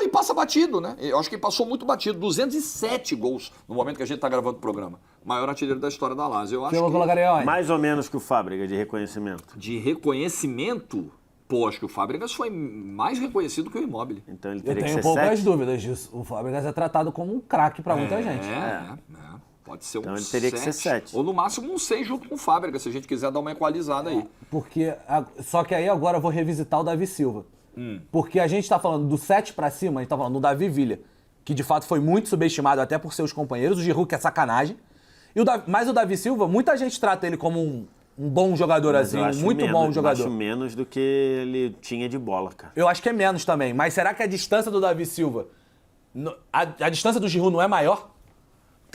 S1: passa batido, né? Eu acho que ele passou muito batido. 207 gols no momento que a gente tá gravando o programa. Maior artilheiro da história da Lazio. Eu acho
S2: Eu vou
S1: que
S2: colocar aí onde?
S3: Mais ou menos que o Fábrega de reconhecimento.
S1: de reconhecimento, pô, acho que o Fábricas foi mais reconhecido que o Immobile.
S3: Então ele
S2: Eu
S3: teria que
S2: tenho
S3: ser
S2: poucas
S3: 7.
S2: dúvidas disso. O Fábricas é tratado como um craque pra muita gente.
S1: Pode ser
S3: Então
S1: um
S3: ele teria que ser 7.
S1: Ou no máximo um 6 junto com o Fábricas, se a gente quiser dar uma equalizada aí.
S2: Porque, só que aí agora eu vou revisitar o Davi Silva. Porque a gente tá falando do 7 pra cima, a gente tá falando do Davi Villa, que de fato foi muito subestimado até por seus companheiros, o Giroud que é sacanagem. Mas o Davi Silva, muita gente trata ele como um bom jogador
S3: Mas
S2: assim,
S3: eu acho
S2: muito
S3: menos,
S2: bom
S3: eu
S2: jogador.
S3: acho menos do que ele tinha de bola, cara.
S2: Eu acho que é menos também, mas será que a distância do Davi Silva, a distância do Giroud não é maior?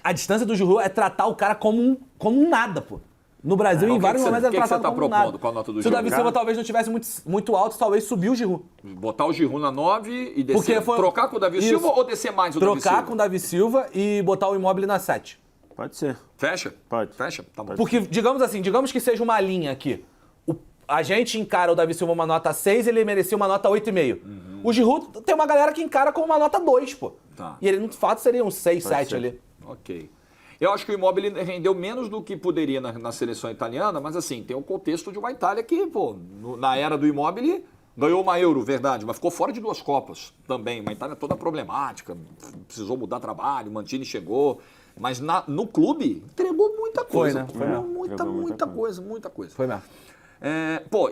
S2: A distância do Giroud é tratar o cara como um nada, pô. No Brasil, em vários momentos, é
S1: que você
S2: tratado
S1: tá
S2: como
S1: propondo?
S2: nada.
S1: Qual a nota do
S2: Se o Davi
S1: Giroud?
S2: Silva talvez não tivesse muito alto, talvez subiu o Giroud.
S1: Botar o Giroud na 9 e descer. Trocar com o Davi
S2: Isso.
S1: Silva ou descer mais o Davi Silva?
S2: Trocar com o Davi Silva e botar o Immobile na 7.
S3: Pode ser.
S1: Fecha?
S3: Pode.
S1: Fecha? Tá bom.
S2: Porque, digamos que seja uma linha aqui. A gente encara o Davi Silva uma nota 6, ele merecia uma nota 8,5. O Giroud tem uma galera que encara com uma nota 2, pô.
S1: Tá.
S2: E ele, de fato, seria um 6, 7
S3: ser.
S2: ali.
S1: Ok. Eu acho que o Immobile rendeu menos do que poderia na seleção italiana, mas assim, tem o contexto de uma Itália que, pô, na era do Immobile, ganhou uma Euro, verdade, mas ficou fora de 2 Copas também. Uma Itália toda problemática, precisou mudar trabalho, Mantini chegou. Mas no clube, entregou muita coisa.
S2: né?
S1: Pô.
S2: Foi mesmo.
S1: Muita coisa.
S2: Foi mesmo.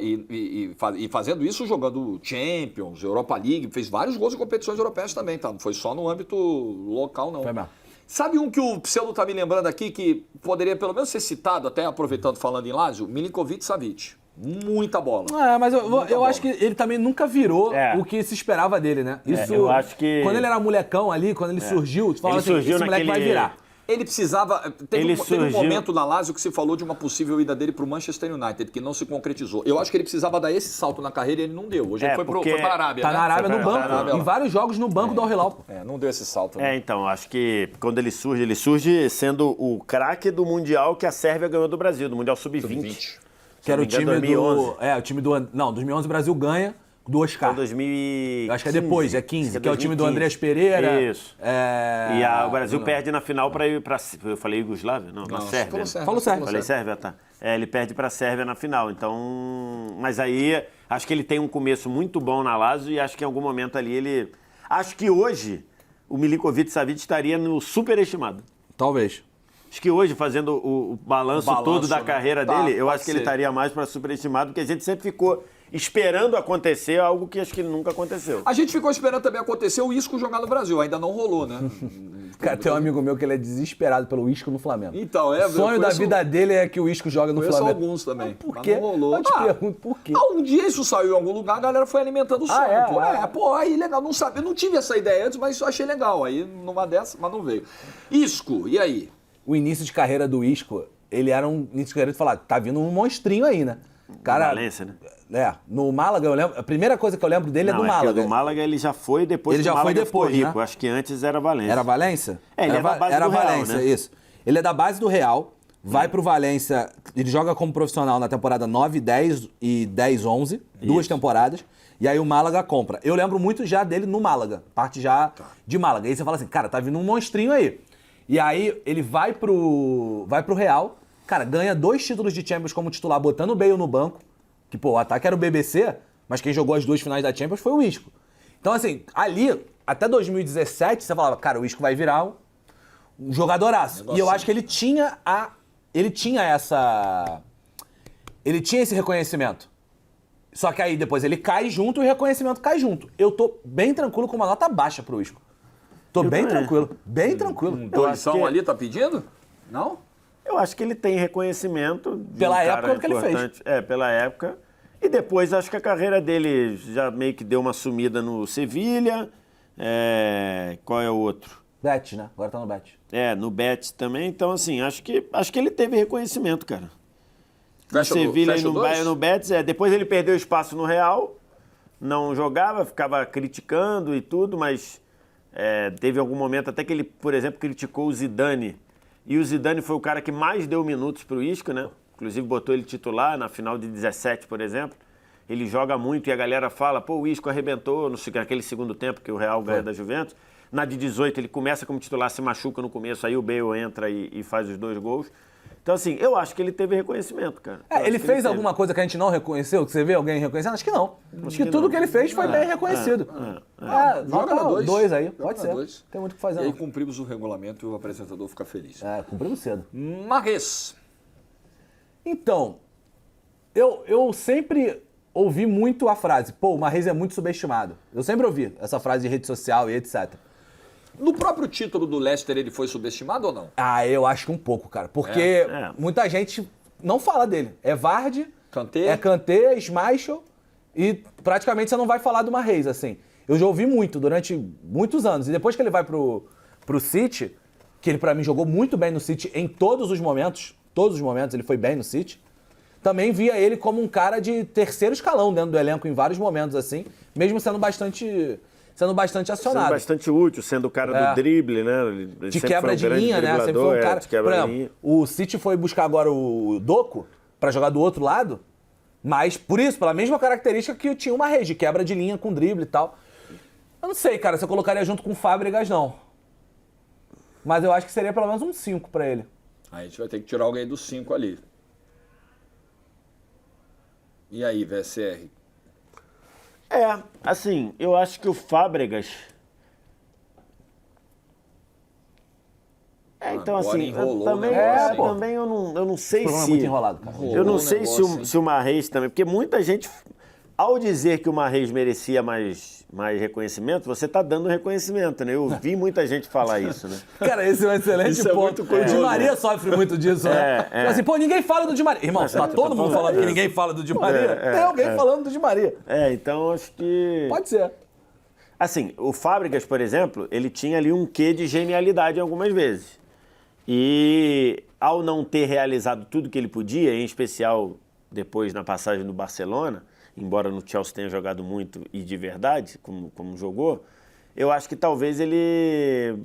S1: E fazendo isso, jogando Champions, Europa League, fez vários gols em competições europeias também, tá? Não foi só no âmbito local, não.
S2: Foi mesmo.
S1: Sabe um que o Pseudo tá me lembrando aqui, que poderia pelo menos ser citado, até aproveitando falando em Lazio? Milinkovic-Savic. Muita bola.
S2: Mas eu acho que ele também nunca virou o que se se dele, né? Isso,
S3: eu acho que-
S2: Quando ele era molecão ali, quando ele surgiu, tu falava
S3: Ele
S2: assim,
S3: surgiu
S2: esse moleque vai
S3: naquele-
S2: virar.
S1: Ele precisava... Teve
S3: Ele
S1: um
S3: surgiu-
S1: momento na Lazio que se falou de uma possível ida dele pro Manchester United, que não se concretizou. Eu acho que ele precisava dar esse salto na carreira e ele não deu. Hoje ele foi
S3: porque
S1: pra Arábia,
S2: Tá
S1: né?
S2: na Arábia
S3: Foi
S2: no
S3: pra
S2: banco,
S3: Arábia
S2: em
S3: lá.
S2: vários jogos no banco do Al-Hilal.
S1: Não deu esse salto. Né?
S3: Então, acho que quando ele surge sendo o craque do Mundial que a Sérvia ganhou do Brasil, do Mundial Sub-20.
S2: Que era o
S3: Se não
S2: time
S3: me engano, 2011.
S2: do... o time do... Não, 2011 o Brasil ganha do Oscar.
S3: Então, 2015.
S2: Eu acho que é depois, é 15,
S3: Acho
S2: que é o time do
S3: 2015.
S2: Andreas Pereira.
S3: Isso.
S2: É...
S3: E o Brasil perde na final para ir para... Eu falei Iugoslávia? Não, na Sérvia.
S1: Falou Sérvia.
S2: Falou Sérvia.
S3: Falei Sérvia, tá. Ele perde para a Sérvia na final. Então, mas aí acho que ele tem um começo muito bom na Lazio e acho que em algum momento ali ele... Acho que hoje o Milinkovic-Savic estaria no superestimado.
S2: Talvez.
S3: Acho que hoje, fazendo o balanço todo da
S1: né?
S3: carreira
S1: Tá,
S3: dele, eu
S1: pode
S3: acho que ele
S1: ser.
S3: estaria mais para superestimado, porque a gente sempre ficou esperando acontecer algo que acho que nunca aconteceu.
S1: A gente ficou esperando também acontecer o Isco jogar no Brasil, ainda não rolou, né?
S2: Cara, tem um amigo meu que ele é desesperado pelo Isco no Flamengo.
S1: Então,
S2: O sonho da vida dele é que o Isco joga no
S1: Conheço
S2: Flamengo.
S1: alguns também.
S2: Mas por
S1: mas
S2: quê?
S1: não rolou.
S2: Eu te pergunto por quê.
S1: Um dia isso saiu em algum lugar, a galera foi alimentando o sonho. Aí legal, não sabe, eu não tive essa ideia antes, mas eu achei legal. Aí numa dessas, mas não veio. Isco, e aí?
S2: O início de carreira do Isco, ele era um início de carreira de falar, tá vindo um monstrinho aí, né? Cara,
S3: Valência, né?
S2: No Málaga, eu lembro. A primeira coisa que eu lembro dele é do
S3: Não,
S2: Málaga.
S3: do Málaga ele já foi, depois
S2: Ele
S3: do
S2: já foi
S3: Málaga
S2: depois,
S3: ficou rico.
S2: né?
S3: Acho que antes era Valência.
S2: Era Valência?
S3: É, ele é da base
S2: era
S3: do Real,
S2: Valência,
S3: né?
S2: isso. Ele é da base do Real, vai pro Valência, ele joga como profissional na temporada 9, 10 e 10, 11, duas temporadas, e aí o Málaga compra. Eu lembro muito já dele no Málaga, parte já de Málaga. Aí você fala assim, cara, tá vindo um monstrinho aí. E aí ele vai pro Real, cara, ganha 2 títulos de Champions como titular, botando o Bale no banco, que, pô, o ataque era o BBC, mas quem jogou as 2 finais da Champions foi o Isco. Então, assim, ali, até 2017, você falava, cara, o Isco vai virar um jogadoraço. E eu acho que ele tinha esse reconhecimento. Só que aí depois ele cai junto e o reconhecimento cai junto. Eu tô bem tranquilo com uma nota baixa pro Isco. Tô bem tranquilo, bem tranquilo.
S1: Doição ali, tá pedindo? Não?
S3: Eu acho que ele tem reconhecimento.
S2: Pela
S3: um
S2: época
S3: cara
S2: que ele fez.
S3: importante. É, pela época. E depois acho que a carreira dele já meio que deu uma sumida no Sevilha. Qual é o outro?
S2: Betis, né? Agora tá no Betis.
S3: No Betis também. Então, assim, acho que ele teve reconhecimento, cara. No
S1: Fecha
S3: Sevilha e
S1: o dois?
S3: no Betis. Depois ele perdeu espaço no Real. Não jogava, ficava criticando e tudo, mas teve algum momento até que ele, por exemplo, criticou o Zidane. E o Zidane foi o cara que mais deu minutos pro Isco, né? Inclusive botou ele titular na final de 17, por exemplo. Ele joga muito e a galera fala, pô, o Isco arrebentou naquele segundo tempo que o Real ganha da Juventus. Na de 18 ele começa como titular, se machuca no começo, aí o Bale entra e faz os 2 gols. Então, assim, eu acho que ele teve reconhecimento, cara.
S2: Ele fez alguma coisa que a gente não reconheceu? Que você vê alguém reconhecendo? Acho que não. Acho que tudo que ele fez foi bem reconhecido.
S1: Joga
S2: Nota
S1: na
S2: 2 aí,
S1: Joga
S2: pode
S1: na
S2: ser.
S1: 2.
S2: Tem muito o que fazer,
S1: E aí
S2: não.
S1: cumprimos o regulamento e o apresentador fica feliz.
S2: Cumprimos cedo.
S1: Marres.
S2: Então, eu sempre ouvi muito a frase, pô, o Mahrez é muito subestimado. Eu sempre ouvi essa frase de rede social e etc.
S1: No próprio título do Leicester ele foi subestimado ou não?
S2: Eu acho que um pouco, cara. Porque muita gente não fala dele. É Vardy,
S1: Kanté.
S2: Kanté, Schmeichel e praticamente você não vai falar do Mahrez, assim. Eu já ouvi muito durante muitos anos. E depois que ele vai pro City, que ele pra mim jogou muito bem no City em todos os momentos ele foi bem no City, também via ele como um cara de terceiro escalão dentro do elenco em vários momentos, assim, mesmo sendo bastante acionado.
S3: Sendo bastante útil, sendo o cara do drible, né? Ele
S2: De
S3: sempre
S2: quebra
S3: foi um
S2: de
S3: grande
S2: linha, né? Sempre foi um
S3: driblador,
S2: cara.
S3: de quebra
S2: Por
S3: de
S2: exemplo,
S3: linha.
S2: o City foi buscar agora o Doku pra jogar do outro lado, mas por isso, pela mesma característica que tinha uma rede, de quebra de linha com drible e tal. Eu não sei, cara, se eu colocaria junto com o Fábregas, não. Mas eu acho que seria pelo menos um 5 pra ele.
S1: Aí a gente vai ter que tirar alguém dos 5 ali. E aí, VSR?
S3: Assim, eu acho que o Fábregas... então
S1: Agora
S3: assim,
S1: enrolou
S3: também,
S1: o negócio, hein?
S3: também eu não sei
S2: O programa
S3: se...
S2: é muito enrolado, cara.
S3: Eu não
S1: Rolou
S3: sei
S1: o negócio,
S3: se o Mahrez também... Porque muita gente, ao dizer que o Mahrez merecia mais reconhecimento, você tá dando reconhecimento, né? Eu vi muita gente falar isso, né?
S2: Cara, esse é um excelente
S1: Isso é
S2: ponto.
S1: muito
S2: O Di Maria sofre muito disso, né? Tipo assim, pô, ninguém fala do Di Maria. Irmão, tá todo mundo falando que ninguém fala do Di Maria. Tem alguém falando do Di Maria.
S3: Então acho que...
S2: Pode ser.
S3: Assim, o Fábregas, por exemplo, ele tinha ali um quê de genialidade algumas vezes. E ao não ter realizado tudo que ele podia, em especial depois na passagem do Barcelona, embora no Chelsea tenha jogado muito e de verdade, como jogou, eu acho que talvez ele...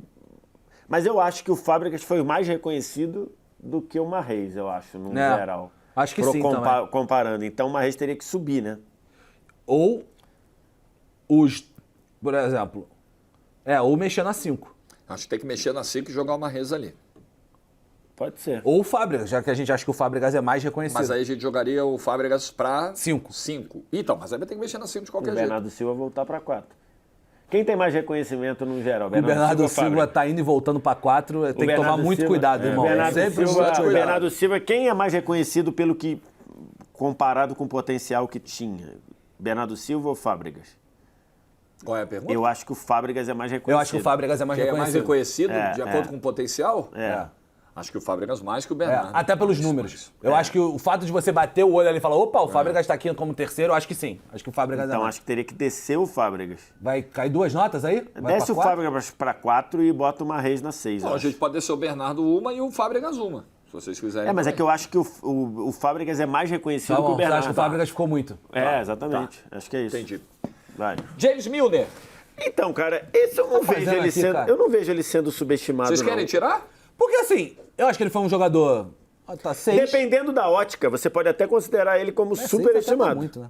S3: Mas eu acho que o Fábregas foi mais reconhecido do que o Mahrez, eu acho, no geral.
S2: Acho que sim, também.
S3: Comparando. Então o Mahrez teria que subir, né?
S2: Ou por exemplo, ou mexer na 5.
S1: Acho que tem que mexer na 5 e jogar uma reza ali.
S3: Pode ser.
S2: Ou o Fábregas, já que a gente acha que o Fábregas é mais reconhecido.
S1: Mas aí a gente jogaria o Fábregas pra...
S2: 5.
S1: 5. Então, mas aí vai ter que mexer na 5 de qualquer
S3: O
S1: jeito.
S3: Bernardo Silva voltar para 4. Quem tem mais reconhecimento no geral?
S2: O Bernardo
S3: ou
S2: Silva
S3: Fábregas?
S2: tá indo e voltando pra 4, tem que tomar muito
S3: Silva-
S2: cuidado, irmão.
S3: Bernardo
S2: Sempre
S3: Silva,
S2: muito cuidado.
S3: Bernardo Silva, quem é mais reconhecido pelo que, comparado com o potencial que tinha? Bernardo Silva ou Fábregas?
S1: Qual é a pergunta?
S3: Eu acho que o Fábregas é mais reconhecido.
S2: Eu acho que o Fábregas é mais
S1: Quem é mais
S2: reconhecido.
S1: reconhecido de acordo com o potencial?
S3: É.
S1: Acho que o Fábregas mais que o Bernardo.
S2: Até pelos números. Eu acho que o fato de você bater o olho ali e falar, opa, o Fábregas tá aqui como terceiro, eu acho que sim. Acho que o Fábregas
S3: Então
S2: é mais.
S3: acho que teria que descer o Fábregas.
S2: Vai cair 2 notas aí? Vai
S3: Desce
S2: pra
S3: o
S2: 4?
S3: Fábregas para 4 e bota o Mahrez na 6.
S1: Não, a gente pode descer o Bernardo uma e o Fábregas uma. Se vocês quiserem.
S3: Mas é que eu acho que o Fábricas é mais reconhecido que o
S2: Você
S3: Bernardo.
S2: acha que o Fábricas ficou muito?
S3: Exatamente. Acho que é isso.
S1: Entendi.
S3: Vai.
S1: James Milner.
S3: Então, cara, esse eu não vejo
S2: fazendo
S3: ele
S2: aqui,
S3: sendo.
S2: cara?
S3: Eu não vejo ele sendo subestimado.
S1: Vocês
S3: não.
S1: querem tirar?
S2: Porque assim, eu acho que ele foi um jogador... Tá 6.
S3: Dependendo da ótica, você pode até considerar ele como superestimado.
S2: Muito, né?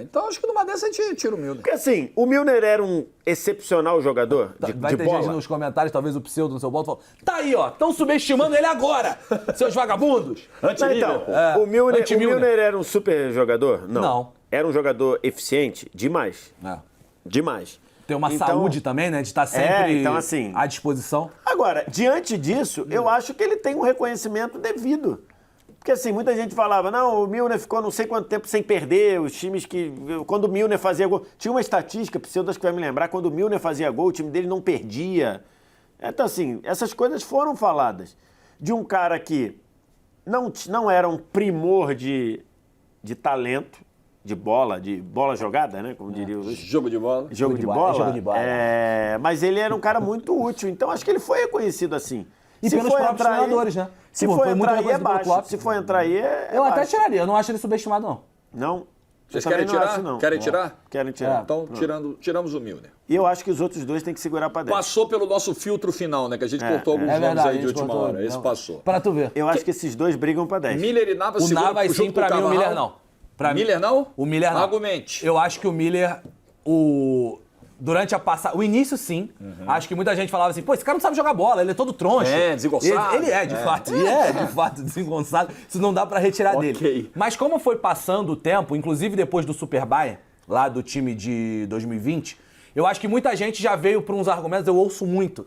S1: Então acho que numa dessa a gente tira o Milner.
S3: Porque assim, o Milner era um excepcional jogador de
S2: Vai ter
S3: bola.
S2: gente nos comentários, talvez o pseudo no seu voto, falando, tá aí, ó, estão subestimando ele agora, seus vagabundos.
S3: Não, então, o Milner era um super jogador?
S2: Não.
S3: Era um jogador eficiente? Demais.
S2: É.
S3: Demais.
S2: Tem uma
S3: Então-
S2: saúde também, né, de estar sempre
S3: então, assim-
S2: à disposição.
S3: Agora, diante disso, eu acho que ele tem um reconhecimento devido. Porque assim, muita gente falava, não, o Milner ficou não sei quanto tempo sem perder, os times que... Quando o Milner fazia gol... Tinha uma estatística, Pseudo acho que vai me lembrar, quando o Milner fazia gol, o time dele não perdia. Então assim, essas coisas foram faladas. De um cara que não era um primor de talento, de bola jogada, né? Como diria os...
S1: Jogo de bola.
S3: Jogo de
S2: bola,
S3: bola.
S2: é jogo de bola.
S3: Mas ele era um cara muito útil, então acho que ele foi reconhecido assim.
S2: E pelos próprios treinadores, né?
S3: Se
S2: Pô,
S3: for
S2: foi muito
S3: entrar aí é
S2: reconhecido pelo
S3: baixo.
S2: Klopp.
S3: Se for entrar aí é
S2: Eu até
S3: baixo.
S2: tiraria, eu não acho ele subestimado, não.
S3: Não.
S1: Vocês
S3: eu
S1: querem
S3: também não
S1: tirar?
S3: acho, não.
S1: Querem tirar?
S3: Querem tirar.
S1: Então tiramos o Milner.
S3: E eu acho que os outros dois têm que segurar pra dentro.
S1: Passou pelo nosso filtro final, né? Que a gente cortou alguns
S2: É
S1: nomes
S2: verdade,
S1: aí de
S2: a gente
S1: última
S2: cortou.
S1: hora. Esse
S2: Não.
S1: passou.
S2: Pra tu ver.
S3: Eu acho que esses dois brigam pra 10.
S1: Miller e Navas
S2: O
S1: segura
S2: Navas,
S1: junto
S2: sim, pra
S1: com o
S2: mim, o Miller
S1: Carvajal.
S2: não. Pra mim-
S1: Miller não?
S2: O Miller não.
S1: Argumente.
S2: Eu acho que o Miller, durante a passagem... O início, sim. Acho que muita gente falava assim, pô, esse cara não sabe jogar bola, ele é todo troncho.
S1: É, desengonçado.
S2: Ele é, de fato. Ele é, de fato, desengonçado. Isso não dá pra retirar
S1: Ok.
S2: dele. Mas como foi passando o tempo, inclusive depois do Super Bayern, lá do time de 2020, eu acho que muita gente já veio pra uns argumentos, eu ouço muito.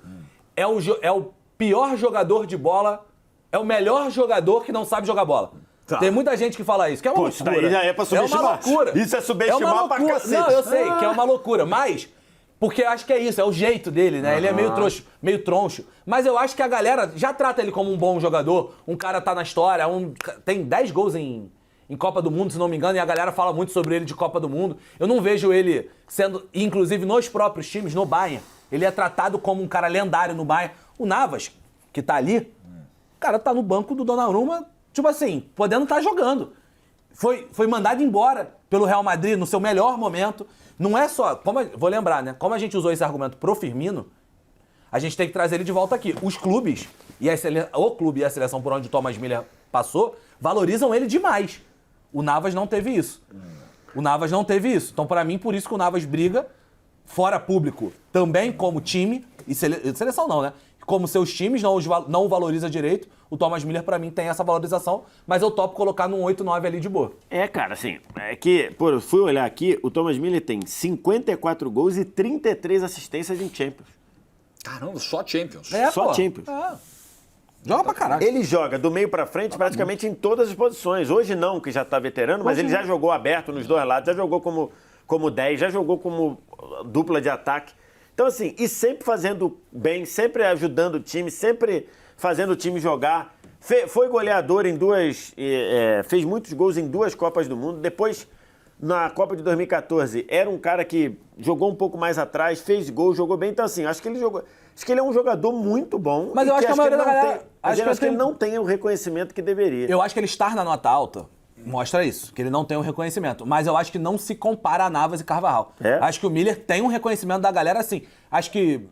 S2: É o pior jogador de bola, é o melhor jogador que não sabe jogar bola.
S3: Tá.
S2: Tem muita gente que fala isso, que é uma
S3: Pô, isso
S2: loucura.
S3: daí já é pra subestimar.
S2: É uma loucura.
S3: Isso é subestimar
S2: uma
S3: pra
S2: loucura.
S3: cacete.
S2: Não, eu sei que é uma loucura, mas... Porque eu acho que é isso, é o jeito dele, né? Ele é meio troncho. Mas eu acho que a galera já trata ele como um bom jogador. Um cara tá na história, tem 10 gols em Copa do Mundo, se não me engano, e a galera fala muito sobre ele de Copa do Mundo. Eu não vejo ele sendo, inclusive nos próprios times, no Bayern, ele é tratado como um cara lendário no Bayern. O Navas, que tá ali, o cara tá no banco do Donnarumma, tipo assim, podendo estar jogando. Foi mandado embora pelo Real Madrid no seu melhor momento. Não é só... Vou lembrar, né? Como a gente usou esse argumento pro Firmino, a gente tem que trazer ele de volta aqui. Os clubes, o clube e a seleção por onde o Thomas Müller passou, valorizam ele demais. O Navas não teve isso. Então, pra mim, por isso que o Navas briga, fora público, também como time, e seleção não, né? Como seus times não o valoriza direito, o Thomas Müller, pra mim, tem essa valorização, mas eu topo colocar num 8-9 ali de boa.
S3: Cara, assim, eu fui olhar aqui, o Thomas Müller tem 54 gols e 33 assistências em Champions.
S1: Caramba, só Champions.
S3: Só Champions.
S2: Joga pra caralho.
S3: Ele joga do meio pra frente praticamente em todas as posições. Hoje não, que já tá veterano, mas ele já jogou aberto nos dois lados, já jogou como 10, já jogou como dupla de ataque. Então, assim, e sempre fazendo bem, sempre ajudando o time, sempre fazendo o time jogar. Foi goleador em fez muitos gols em 2 Copas do Mundo. Depois, na Copa de 2014, era um cara que jogou um pouco mais atrás, fez gol, jogou bem. Então, assim, acho que ele é um jogador muito bom.
S2: Mas eu acho que a maioria da galera...
S3: Acho que ele não tem o reconhecimento que deveria.
S2: Eu acho que ele estar na nota alta mostra isso, que ele não tem um reconhecimento. Mas eu acho que não se compara a Navas e Carvajal. Acho que o Miller tem um reconhecimento da galera, assim. Acho que,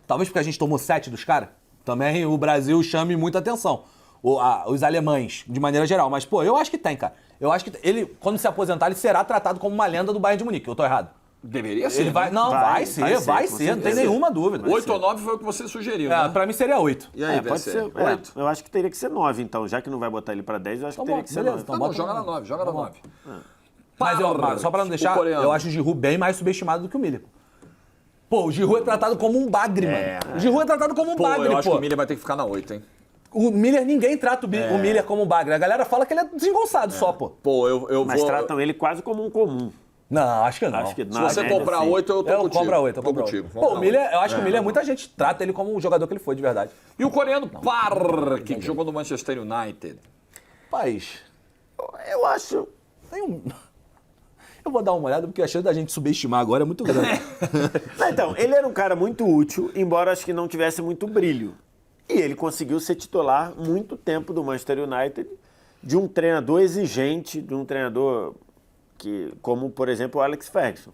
S2: talvez porque a gente tomou 7 dos caras, também o Brasil chame muita atenção. Os alemães, de maneira geral. Mas, pô, eu acho que tem, cara. Eu acho que ele, quando se aposentar, ele será tratado como uma lenda do Bayern de Munique. Eu tô errado.
S1: Deveria ser.
S2: Ele vai,
S1: né?
S2: não, vai
S3: com
S2: ser, não tem
S3: certeza.
S2: nenhuma dúvida.
S1: 8 ou 9 foi o que você sugeriu, né?
S2: Pra mim seria 8.
S1: E aí,
S3: Pode ser.
S1: 8?
S3: Eu acho que teria que ser 9, então. Já que não vai botar ele pra 10, eu acho que teria que ser
S2: beleza,
S3: 9.
S2: então
S1: Tá bom,
S2: bota
S1: joga
S2: no-
S1: na 9, joga na 9.
S2: Mas só pra não deixar,
S1: O coreano.
S2: eu acho o Giroud bem mais subestimado do que o Miller. Pô, o Giroud é tratado como um bagre, mano. O Giroud é tratado como um
S1: Pô,
S2: bagre,
S1: eu acho
S2: pô.
S1: que o Miller vai ter que ficar na 8, hein?
S2: O Miller, ninguém trata o Miller como um bagre. A galera fala que ele é desengonçado só, pô.
S1: Pô, eu
S3: Mas
S1: vou...
S3: tratam ele quase como um comum.
S2: Não, acho que não.
S3: Acho que
S1: Se
S3: na
S1: você
S3: média,
S1: comprar
S3: sim.
S1: 8, eu tô
S2: Eu
S1: contigo.
S2: compro a 8, eu
S1: Tô
S2: compro a
S1: contigo.
S2: 8. Pô, o
S1: Vamos
S2: Miller,
S1: lá.
S2: eu acho que o Miller, muita gente trata ele como o jogador que ele foi, de verdade.
S1: E o coreano Park, que jogou no Manchester United.
S2: Paz,
S3: Eu acho...
S2: tem um... Eu vou dar uma olhada, porque a chance da gente subestimar agora é muito grande.
S3: Não, então, ele era um cara muito útil, embora acho que não tivesse muito brilho. E ele conseguiu ser titular muito tempo do Manchester United, de um treinador exigente, de um treinador como, por exemplo, o Alex Ferguson.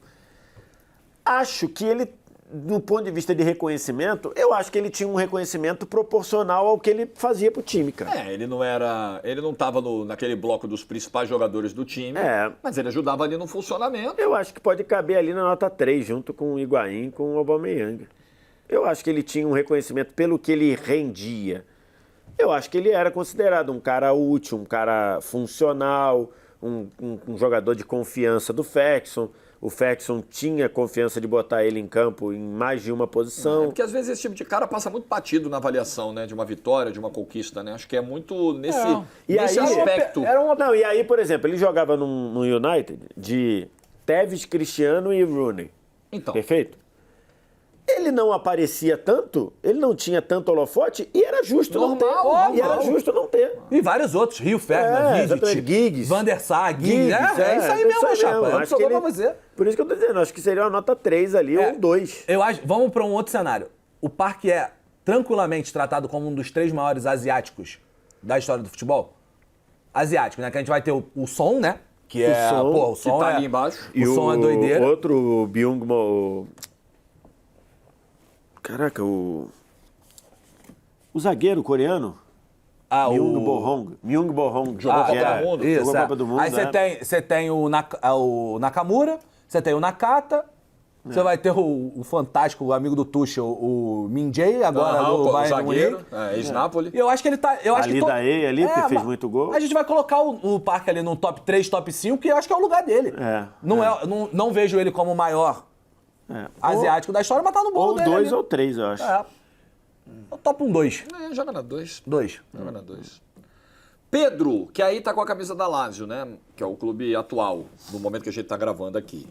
S3: Acho que ele, do ponto de vista de reconhecimento, eu acho que ele tinha um reconhecimento proporcional ao que ele fazia pro time, cara.
S1: Ele não estava naquele bloco dos principais jogadores do time, mas ele ajudava ali no funcionamento.
S3: Eu acho que pode caber ali na nota 3, junto com o Higuaín, com o Aubameyang. Eu acho que ele tinha um reconhecimento pelo que ele rendia. Eu acho que ele era considerado um cara útil, um cara funcional, um jogador de confiança do Ferguson. O Ferguson tinha confiança de botar ele em campo em mais de uma posição.
S1: Porque às vezes esse tipo de cara passa muito batido na avaliação, né? De uma vitória, de uma conquista, né? Acho que é muito nesse aspecto.
S3: Não, e aí, por exemplo, ele jogava no United de Tevez, Cristiano e Rooney.
S1: Então.
S3: Perfeito? Ele não aparecia tanto, ele não tinha tanto holofote e era justo não ter. E era justo não ter.
S2: E vários outros, Rio Ferdinand,
S3: exatamente. Giggs.
S2: Van der Sar, Giggs. É isso aí mesmo, chapa.
S3: Acho que ele, por isso que eu tô dizendo, acho que seria uma nota 3 ali, ou 2.
S2: Eu acho, vamos para um outro cenário. O Parque é tranquilamente tratado como um dos 3 maiores asiáticos da história do futebol. Asiático, né? Que a gente vai ter o Son, né? Que é, o Son
S1: que tá ali embaixo.
S3: E
S2: o Son é doideira.
S3: Outro, o Byung-mo... Caraca, o zagueiro coreano. Myung Bo-hong.
S1: Jogou a Copa do Mundo.
S3: Jogou a Copa do Mundo.
S2: Aí você tem o Nakamura, você tem o Nakata, você vai ter o fantástico o amigo do Tuchel, o Min Jae, agora do Bayern Munique.
S1: Ex-Napoli.
S2: Eu acho que ele tá...
S3: Ali daí, que fez muito gol.
S2: A gente vai colocar o Parque ali no top 3, top 5, que eu acho que é o lugar dele. Não vejo ele como o maior asiático da história, mas tá no bolo dele.
S3: Ou 2
S2: ali.
S3: ou 3, eu acho.
S2: Eu topo um 2.
S1: Joga na 2.
S2: 2.
S1: Joga na 2. Pedro, que aí tá com a camisa da Lazio, né? Que é o clube atual, no momento que a gente tá gravando aqui.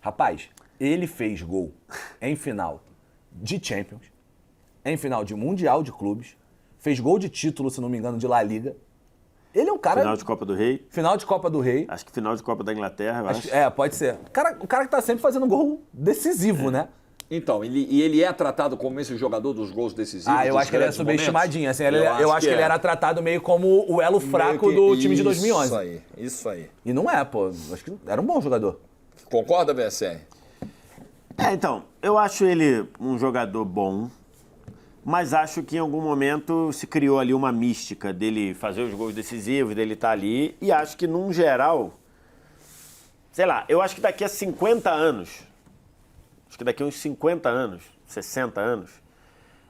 S2: Rapaz, ele fez gol em final de Champions, em final de Mundial de Clubes, fez gol de título, se não me engano, de La Liga. Ele é um cara...
S3: Final de Copa do Rei.
S2: Final de Copa do Rei.
S3: Acho que final de Copa da Inglaterra, eu acho.
S2: Pode ser. O cara que tá sempre fazendo gol decisivo, né?
S1: Então, ele é tratado como esse jogador dos gols decisivos?
S2: Eu acho que ele é subestimadinho. Assim, eu acho que ele era tratado meio como o elo fraco do time de 2011.
S1: Isso aí.
S2: E não é, pô. Acho que era um bom jogador.
S1: Concorda, VSR?
S3: Então, eu acho ele um jogador bom, mas acho que em algum momento se criou ali uma mística dele fazer os gols decisivos, dele estar ali, e acho que, num geral, sei lá, eu acho que daqui a 50 anos, acho que daqui a uns 50 anos, 60 anos,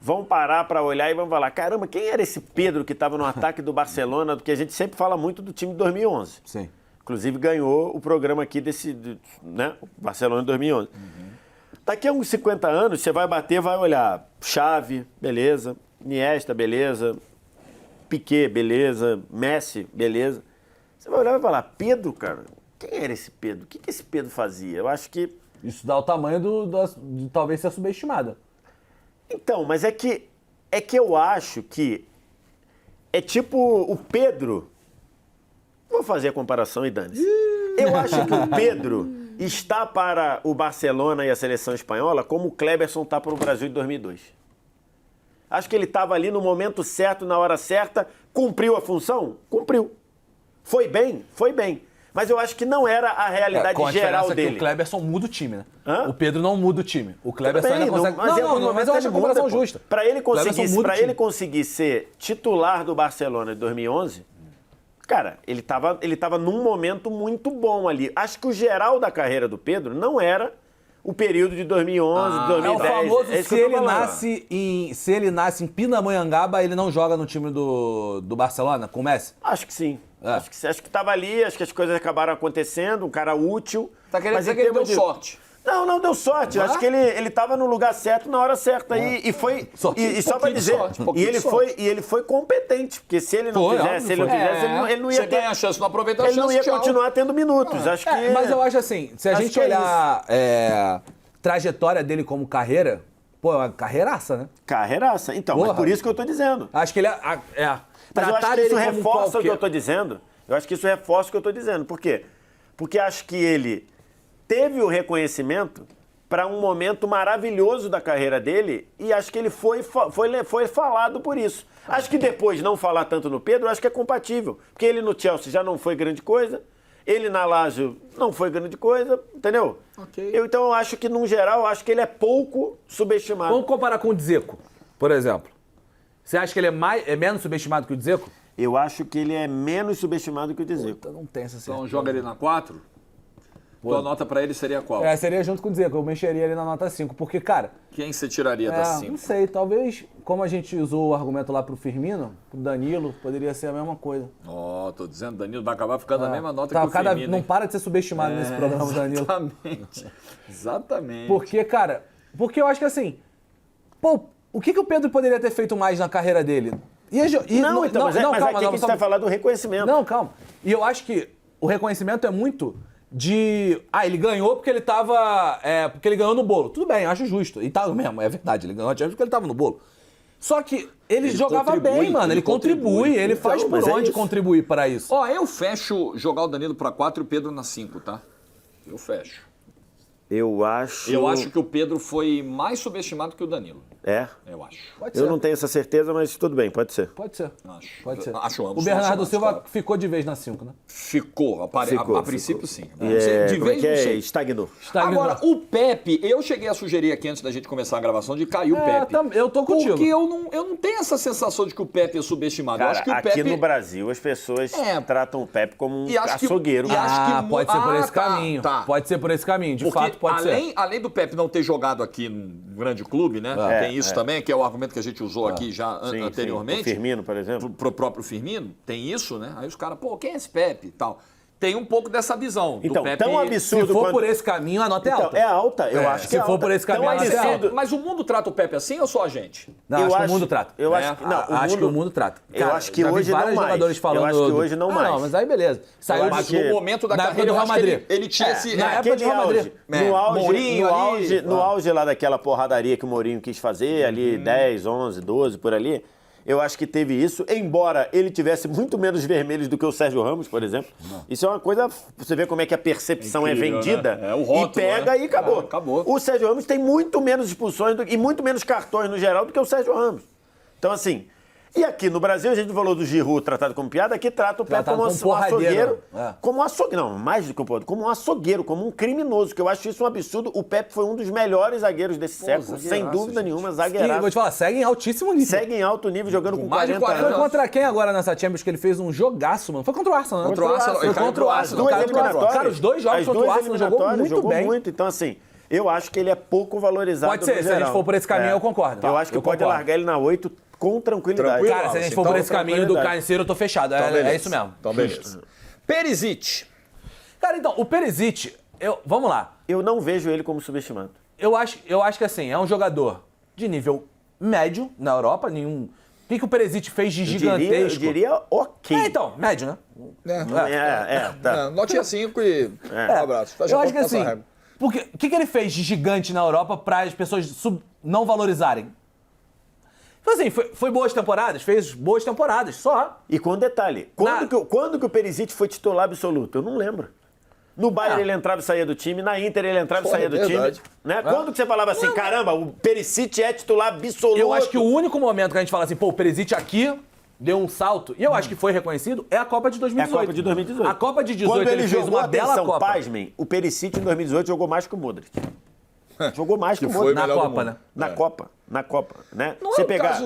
S3: vão parar para olhar e vão falar, caramba, quem era esse Pedro que estava no ataque do Barcelona? Porque a gente sempre fala muito do time de 2011.
S2: Sim.
S3: Inclusive ganhou o programa aqui né, Barcelona de 2011. Daqui a uns 50 anos, você vai bater, vai olhar Xavi, beleza, Iniesta, beleza, Piqué, beleza, Messi, beleza. Você vai olhar e vai falar, Pedro, cara, quem era esse Pedro? O que esse Pedro fazia? Eu acho que...
S2: Isso dá o tamanho de talvez ser subestimado.
S3: Então, mas é que eu acho que é tipo o Pedro... Vou fazer a comparação e dane-se. Eu acho que o Pedro está para o Barcelona e a seleção espanhola como o Kleberson está para o Brasil de 2002. Acho que ele estava ali no momento certo, na hora certa. Cumpriu a função? Cumpriu. Foi bem? Foi bem. Mas eu acho que não era a realidade
S2: com a
S3: geral
S2: diferença
S3: dele.
S2: Que o Kleberson muda o time, né?
S3: Hã?
S2: O Pedro não muda o time. O Kleberson
S3: Tudo bem,
S2: ainda consegue...
S3: mas
S2: eu acho a comparação justa.
S3: Para ele
S2: Kleberson
S3: conseguir ser titular do Barcelona de 2011... Cara, ele tava num momento muito bom ali. Acho que o geral da carreira do Pedro não era o período de 2011, 2010.
S2: É o famoso, se ele nasce em Pindamonhangaba, ele não joga no time do Barcelona, com o Messi?
S3: Acho que sim. Acho que tava ali, acho que as coisas acabaram acontecendo, um cara útil.
S1: Tá querendo dizer que ele deu sorte?
S3: Não deu sorte. Eu acho que ele tava no lugar certo na hora certa. E foi. E só pra dizer. Ele foi competente. Porque se ele não fizesse, ele não ia
S1: ter. Você ganha a chance, não aproveita a chance.
S3: Ele não ia continuar tendo minutos. Acho que.
S2: Mas eu acho assim, se a gente olhar trajetória dele como carreira, pô, é uma carreiraça, né?
S3: Carreiraça. Então, mas por isso que eu tô dizendo.
S2: Acho que ele
S3: Mas eu acho que isso reforça o que eu tô dizendo. Eu acho que isso reforça o que eu tô dizendo. Por quê? Porque acho que ele teve o reconhecimento para um momento maravilhoso da carreira dele e acho que ele foi falado por isso. Acho que depois não falar tanto no Pedro, acho que é compatível. Porque ele no Chelsea já não foi grande coisa, ele na Lazio não foi grande coisa, entendeu?
S1: Ok.
S3: Então eu acho que, no geral, eu acho que ele é pouco subestimado.
S2: Vamos comparar com o Dzeko, por exemplo. Você acha que ele é menos subestimado que o Dzeko?
S3: Eu acho que ele é menos subestimado que o Dzeko.
S2: Eu não tenho essa certeza.
S1: Então joga ele na 4? Tua nota pra ele seria qual?
S2: Seria junto com o Dzeko, eu mexeria ele na nota 5, porque, cara...
S1: Quem você tiraria da 5?
S2: Não sei, talvez, como a gente usou o argumento lá pro Firmino, pro Danilo, poderia ser a mesma coisa.
S1: Tô dizendo, Danilo vai acabar ficando a mesma nota que o Firmino.
S2: Não para de ser subestimado nesse programa, o Danilo.
S1: Exatamente.
S2: Porque, cara, eu acho que assim, o que o Pedro poderia ter feito mais na carreira dele?
S3: Mas aqui a gente vai falar do reconhecimento.
S2: Não, calma. E eu acho que o reconhecimento é muito de... ele ganhou porque ele tava... porque ele ganhou no bolo. Tudo bem, acho justo. E tá mesmo, é verdade. Ele ganhou a Champions porque ele tava no bolo. Só que ele jogava bem, mano. Ele contribui. Ele faz por onde contribuir para isso.
S1: Eu fecho jogar o Danilo pra 4 e o Pedro na 5, tá? Eu fecho.
S3: Eu acho
S1: que o Pedro foi mais subestimado que o Danilo.
S3: É?
S1: Eu acho.
S3: Eu não tenho essa certeza, mas tudo bem, pode ser.
S2: Pode ser.
S1: Acho.
S2: Pode ser.
S1: Acho ambos.
S2: O Bernardo Silva ficou de vez na 5, né?
S1: Ficou. A princípio, sim.
S3: De
S1: vez, não sei.
S3: Estagnou.
S1: Agora, o Pepe, eu cheguei a sugerir aqui antes da gente começar a gravação de cair o Pepe.
S2: Eu tô contigo.
S1: Porque eu não tenho essa sensação de que o Pepe é subestimado.
S3: Cara,
S1: eu acho que o
S3: aqui
S1: Pepe...
S3: no Brasil as pessoas tratam o Pepe como um açougueiro.
S2: Pode ser por esse caminho.
S1: Tá.
S2: Pode ser por esse caminho. De
S1: Porque
S2: fato, pode ser.
S1: Além do Pepe não ter jogado aqui num grande clube, né? Tem isso também, que é o argumento que a gente usou aqui já anteriormente.
S3: O Firmino, por exemplo.
S1: Pro próprio Firmino, tem isso, né? Aí os caras, quem é esse Pepe e tal? Tem um pouco dessa visão
S3: então,
S1: do Pepe.
S3: Tão absurdo
S2: se for por esse caminho, a nota é alta.
S3: É alta, eu acho que é alta.
S2: Se for por esse caminho, a nota é alta.
S1: Mas o mundo trata o Pepe assim ou só a gente?
S2: Não, acho que o mundo trata.
S3: Eu acho que,
S2: acho que o mundo trata.
S3: Eu acho que hoje não mais.
S2: Jogadores falando
S3: eu acho que hoje não mais.
S2: Não, mas aí beleza. Saiu
S1: Mas no momento da carreira,
S2: do Real Madrid.
S1: Ele tinha esse...
S2: Na época do Real Madrid.
S3: No auge lá daquela porradaria que o Mourinho quis fazer, ali 10, 11, 12, por ali... Eu acho que teve isso, embora ele tivesse muito menos vermelhos do que o Sérgio Ramos, por exemplo. Isso é uma coisa, você vê como é que a percepção incrível, é vendida, né?
S1: O rótulo,
S3: e pega e acabou.
S1: Acabou.
S3: O Sérgio Ramos tem muito menos expulsões e muito menos cartões no geral do que o Sérgio Ramos. Então, assim... E aqui no Brasil, a gente falou do Giroud tratado como piada, aqui trata o Pepe como um açougueiro. Como um açougueiro, não, mais do que como um açougueiro, como um criminoso, que eu acho isso um absurdo. O Pepe foi um dos melhores zagueiros desse século, sem dúvida nenhuma, zagueiraço.
S2: E vou te falar, segue em altíssimo nível.
S3: Segue em alto nível, jogando com
S1: mais de
S3: 40
S2: Foi
S3: anos.
S2: contra quem agora nessa Champions que ele fez um jogaço, mano? Foi contra o Arsenal, né?
S1: Contra o Arsenal.
S2: Foi contra o Arsenal.
S3: Duas eliminatórias.
S2: Cara, os dois jogos contra o Arsenal jogou muito bem.
S3: Então, assim, eu acho que ele é pouco valorizado.
S2: Pode ser, se a gente for por esse caminho, eu concordo.
S3: Eu acho que pode largar ele na 8 com tranquilidade.
S2: Cara, se a gente for por esse caminho do Canseiro, eu tô fechado. É isso mesmo.
S1: Então, beleza. Perisic.
S2: Cara, então, o Perisic, vamos lá.
S3: Eu não vejo ele como subestimado.
S2: Eu acho que assim, é um jogador de nível médio na Europa, nenhum... O que o Perisic fez de gigantesco?
S3: Eu diria ok.
S2: Então, médio, né?
S3: Tá.
S1: Notinha 5 e um abraço.
S2: Eu acho que assim, porque o que ele fez de gigante na Europa para as pessoas não valorizarem? Então, assim, foi boas temporadas, fez boas temporadas, só.
S3: E com detalhe, quando que o Perisic foi titular absoluto? Eu não lembro. No Bayern ele entrava e saía do time, na Inter ele entrava e saía do time. Né? Quando que você falava assim, caramba, o Perisic é titular absoluto?
S2: Eu acho que o único momento que a gente fala assim, o Perisic aqui deu um salto, e eu acho que foi reconhecido, é a Copa de 2018.
S3: É a Copa de 2018.
S2: A Copa de 2018
S3: quando ele
S2: fez
S3: jogou
S2: uma bela Copa.
S3: Pasmem, o Perisic em 2018 jogou mais que o Modric. Jogou mais que o Modric.
S2: Na Copa, né?
S3: Na Copa, né?
S1: Não
S3: você
S1: é o
S3: pegar
S1: caso...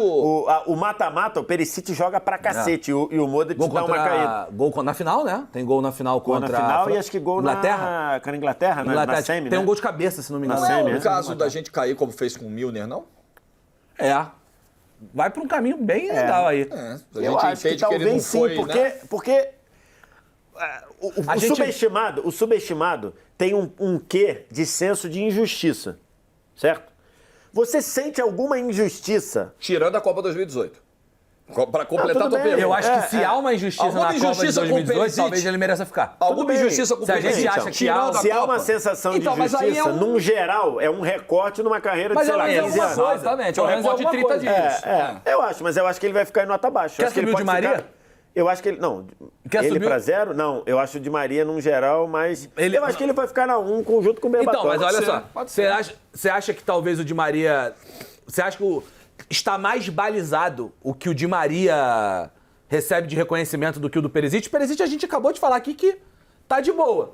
S3: o mata-mata, o Perisic joga pra cacete e o Modric dá uma caída.
S2: Gol na final, né? Tem gol na final contra
S3: na final e acho que gol
S2: Inglaterra.
S3: Na Inglaterra, na semi,
S2: tem
S3: né?
S2: um gol de cabeça, se não me engano.
S1: Não
S3: semi,
S1: é
S3: né?
S1: o caso da gente cair como fez com o Milner, não?
S2: Vai pra um caminho bem legal aí.
S3: Eu acho que talvez sim, porque o subestimado tem um quê de senso de injustiça, certo? Você sente alguma injustiça?
S1: Tirando a Copa 2018. Pra completar a tua pergunta.
S2: Eu acho que se há uma injustiça
S1: Alguma
S2: na Copa de
S1: injustiça com o
S2: 2018,
S1: Perisic?
S2: talvez ele mereça ficar.
S1: Alguma injustiça com o
S2: Se a gente
S1: Perisic,
S2: acha que há...
S3: Se há uma sensação de
S1: mas aí
S3: injustiça, num geral, é um recorte numa carreira de, sei lá, 15 anos.
S1: Exatamente, é um recorte de 30 dias.
S3: Eu acho, mas eu acho que ele vai ficar em nota baixa.
S2: Quer subir o Di Maria?
S3: Eu acho que ele... Não,
S2: Quer
S3: ele
S2: subir?
S3: pra 0? Não, eu acho o Di Maria num geral, mas...
S2: Ele-
S3: Eu acho que ele vai ficar na 1 conjunto com o Berbatov.
S2: Então, mas olha
S1: ser,
S2: só,
S1: pode
S2: você acha que talvez o Di Maria... Você acha que está mais balizado o que o Di Maria recebe de reconhecimento do que o do Perisic? O Perisic a gente acabou de falar aqui que tá de boa.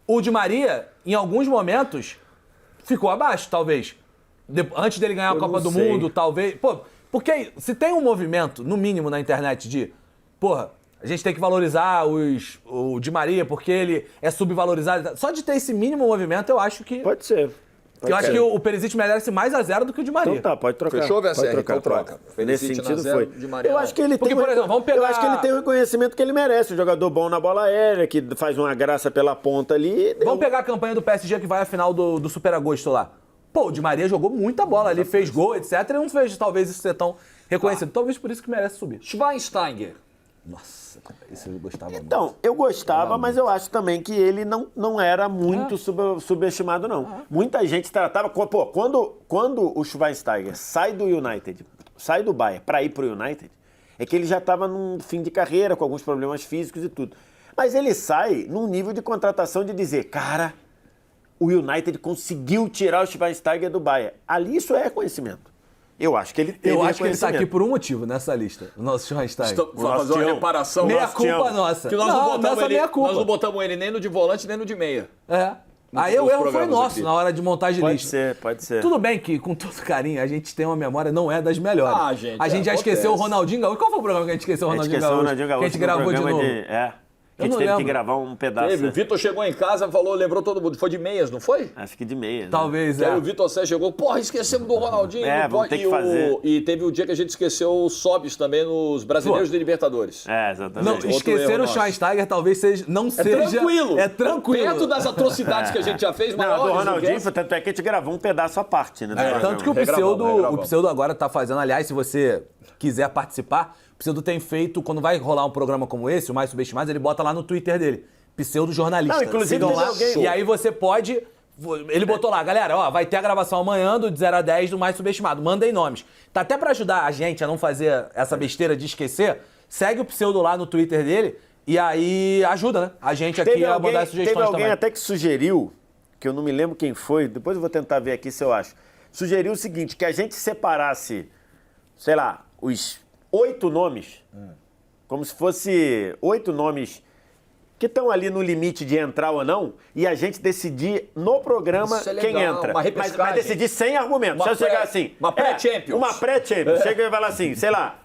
S2: O Di Maria, em alguns momentos, ficou abaixo, talvez. Antes dele ganhar a
S3: Eu
S2: Copa
S3: não
S2: do
S3: sei.
S2: Mundo, talvez... Pô, porque se tem um movimento, no mínimo na internet, de... Porra, a gente tem que valorizar o Di Maria porque ele é subvalorizado. Só de ter esse mínimo movimento, eu acho que...
S3: Pode ser.
S2: Eu acho que o Perisic merece mais a 0 do que o Di Maria.
S3: Então tá, pode trocar.
S1: Fechou, VSR?
S3: Pode trocar,
S1: Então troca.
S3: Nesse
S1: Perisic na
S3: sentido
S1: 0,
S3: foi.
S1: Di Maria
S3: Eu
S1: não.
S3: acho que ele
S2: Porque,
S3: tem...
S2: por exemplo, vamos pegar...
S3: Eu acho que ele tem o reconhecimento que ele merece. Um jogador bom na bola aérea, que faz uma graça pela ponta ali.
S2: Vamos pegar a campanha do PSG que vai à final do Super Agosto lá. Pô, o Di Maria jogou muita bola ali, fez gol, etc. E não fez, talvez, isso ser tão reconhecido. Talvez por isso que merece subir.
S1: Schweinsteiger.
S2: Nossa, isso eu gostava muito.
S3: Então, eu gostava, mas eu acho também que ele não era muito subestimado, não. Muita gente tratava... Pô, quando o Schweinsteiger sai do United, sai do Bayern para ir pro United, é que ele já estava num fim de carreira, com alguns problemas físicos e tudo. Mas ele sai num nível de contratação de dizer, cara, o United conseguiu tirar o Schweinsteiger do Bayern. Ali isso é reconhecimento. Eu acho que ele teve
S2: Eu acho que ele tá aqui
S3: reconhecimento.
S2: por um motivo nessa lista. O nosso Schweinsteiger.
S1: Vamos
S3: nosso
S1: fazer uma
S3: Tião.
S1: reparação.
S2: Meia
S3: nosso
S2: culpa
S3: Tião.
S2: nossa.
S1: Que nós não botamos
S2: nossa
S1: ele,
S2: meia culpa.
S1: nós não botamos ele nem no de volante, nem no de meia.
S2: É. Aí
S1: dos
S2: o erro foi
S1: programas
S2: nosso
S1: aqui.
S2: na hora de montagem de
S3: Pode
S2: lista.
S3: ser, pode ser.
S2: Tudo bem que, com todo carinho, a gente tem uma memória, não é das melhores.
S1: Ah, gente,
S2: a gente já
S1: acontece.
S2: esqueceu o Ronaldinho Gaúcho. Qual foi o programa que a gente esqueceu o
S3: A gente
S2: Ronaldinho
S3: esqueceu o
S2: Gaúcho?
S3: Ronaldinho Gaúcho
S2: Que a gente
S3: no
S2: gravou de
S3: programa
S2: novo.
S3: A gente
S2: não
S3: teve que
S2: lembro.
S3: gravar um pedaço.
S1: Teve, o Vitor chegou em casa, falou, lembrou todo mundo. Foi de meias, não foi?
S3: Acho que de meia. né?
S2: Talvez,
S1: E aí
S2: é.
S1: o Vitor Sé chegou, porra, esquecemos do Ronaldinho.
S3: É,
S1: não
S3: vamos
S1: pode.
S3: ter que fazer.
S1: E teve o dia que a gente esqueceu o Sobis também nos Brasileiros de Libertadores.
S3: É,
S2: Não,
S3: exatamente.
S1: Outro
S2: esquecer
S1: erro
S2: o
S1: nosso.
S2: Schweinsteiger talvez não seja...
S1: Tranquilo.
S2: É tranquilo.
S1: Perto das atrocidades que a gente já fez,
S3: Não,
S1: maiores
S3: do
S1: do
S3: Ronaldinho,
S1: que...
S3: tanto é que a gente gravou um pedaço à parte, né? do programa.
S2: Tanto que o
S1: Regravamos.
S2: Pseudo agora tá fazendo, aliás, se você quiser participar, o Pseudo tem feito, quando vai rolar um programa como esse, o Mais Subestimados, ele bota lá no Twitter dele, Pseudo Jornalista.
S3: Não, inclusive
S2: Sigam
S3: teve
S2: lá.
S3: alguém-
S2: E aí você pode... Ele botou lá, galera, ó, vai ter a gravação amanhã do de 0 a 10 do Mais Subestimado. Mandem nomes. Tá até pra ajudar a gente a não fazer essa besteira de esquecer, segue o Pseudo lá no Twitter dele e aí ajuda, né? A gente aqui a mandar as sugestões
S3: teve alguém
S2: também.
S3: até que sugeriu, que eu não me lembro quem foi, depois eu vou tentar ver aqui se eu acho. Sugeriu o seguinte, que a gente separasse, sei lá, os 8 nomes, como se fosse 8 nomes que estão ali no limite de entrar ou não, e a gente decidir no programa
S1: Isso é
S3: quem
S1: legal,
S3: entra.
S1: uma
S3: Mas
S1: repescagem.
S3: decidir sem argumentos.
S1: Uma
S3: Se eu chegar
S1: pré-
S3: assim...
S1: uma pré-Champions.
S3: Uma pré-Champions. Chega e fala assim, sei lá...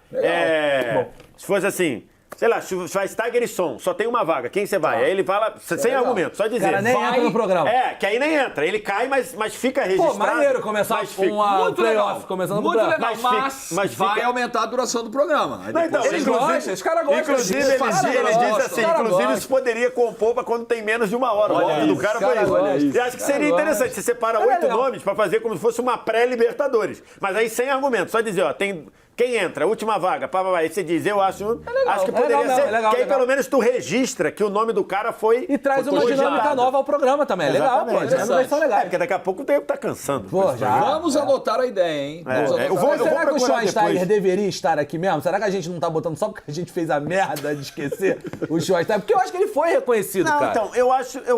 S3: se fosse assim... Sei lá, Schweinsteiger e Son, só tem uma vaga, quem você vai? Aí ele fala, sem
S1: legal.
S3: argumento, só dizer.
S2: Cara, nem
S3: vai,
S2: entra no programa.
S3: É, que aí nem entra. Ele cai, mas fica registrado.
S2: Pô, maneiro começar
S3: mas fica-
S2: uma
S1: Muito legal.
S2: playoff, começando
S1: Muito
S2: com
S1: legal,
S3: Mas
S1: mas,
S3: fica-
S1: vai aumentar a duração do programa. Aí
S3: Não,
S1: depois
S3: então,
S1: vocês
S2: inclusive-
S1: gostam.
S2: os caras gostam
S3: Inclusive,
S2: disso.
S3: ele
S2: Os caras
S3: diz
S2: gostam,
S3: assim,
S2: os caras
S3: inclusive
S2: gostam.
S3: isso poderia compor pra quando tem menos de uma hora. O
S1: Olha
S3: óbvio do
S1: isso,
S3: cara
S2: cara
S3: foi
S2: gosta.
S3: isso. E acho que
S2: Cara
S3: seria
S2: gosta.
S3: interessante, você separa
S2: É
S3: 8
S2: legal.
S3: nomes pra fazer como se fosse uma pré-Libertadores. Mas aí sem argumento, só dizer, ó, tem... Quem entra? Última vaga. Aí você diz, eu acho... acho que
S2: é
S3: poderia
S2: legal,
S3: ser...
S2: é legal,
S3: que aí
S2: legal.
S3: pelo menos tu registra que o nome do cara foi...
S2: E traz
S3: foi
S2: uma
S3: cogitado.
S2: dinâmica nova ao programa também. É legal, pô.
S3: Exatamente.
S2: Dinâmicas são
S3: É,
S2: legais.
S3: porque daqui a pouco o tempo tá cansando.
S2: Pô, já.
S1: Vamos anotar a ideia, hein? Vamos anotar
S3: eu vou-
S1: a ideia.
S2: Será que o
S3: procurar
S2: Schweinsteiger
S3: depois.
S2: deveria estar aqui mesmo? Será que a gente não tá botando só porque a gente fez a merda de esquecer o Schweinsteiger? Porque eu acho que ele foi reconhecido,
S3: Não,
S2: cara.
S3: então, eu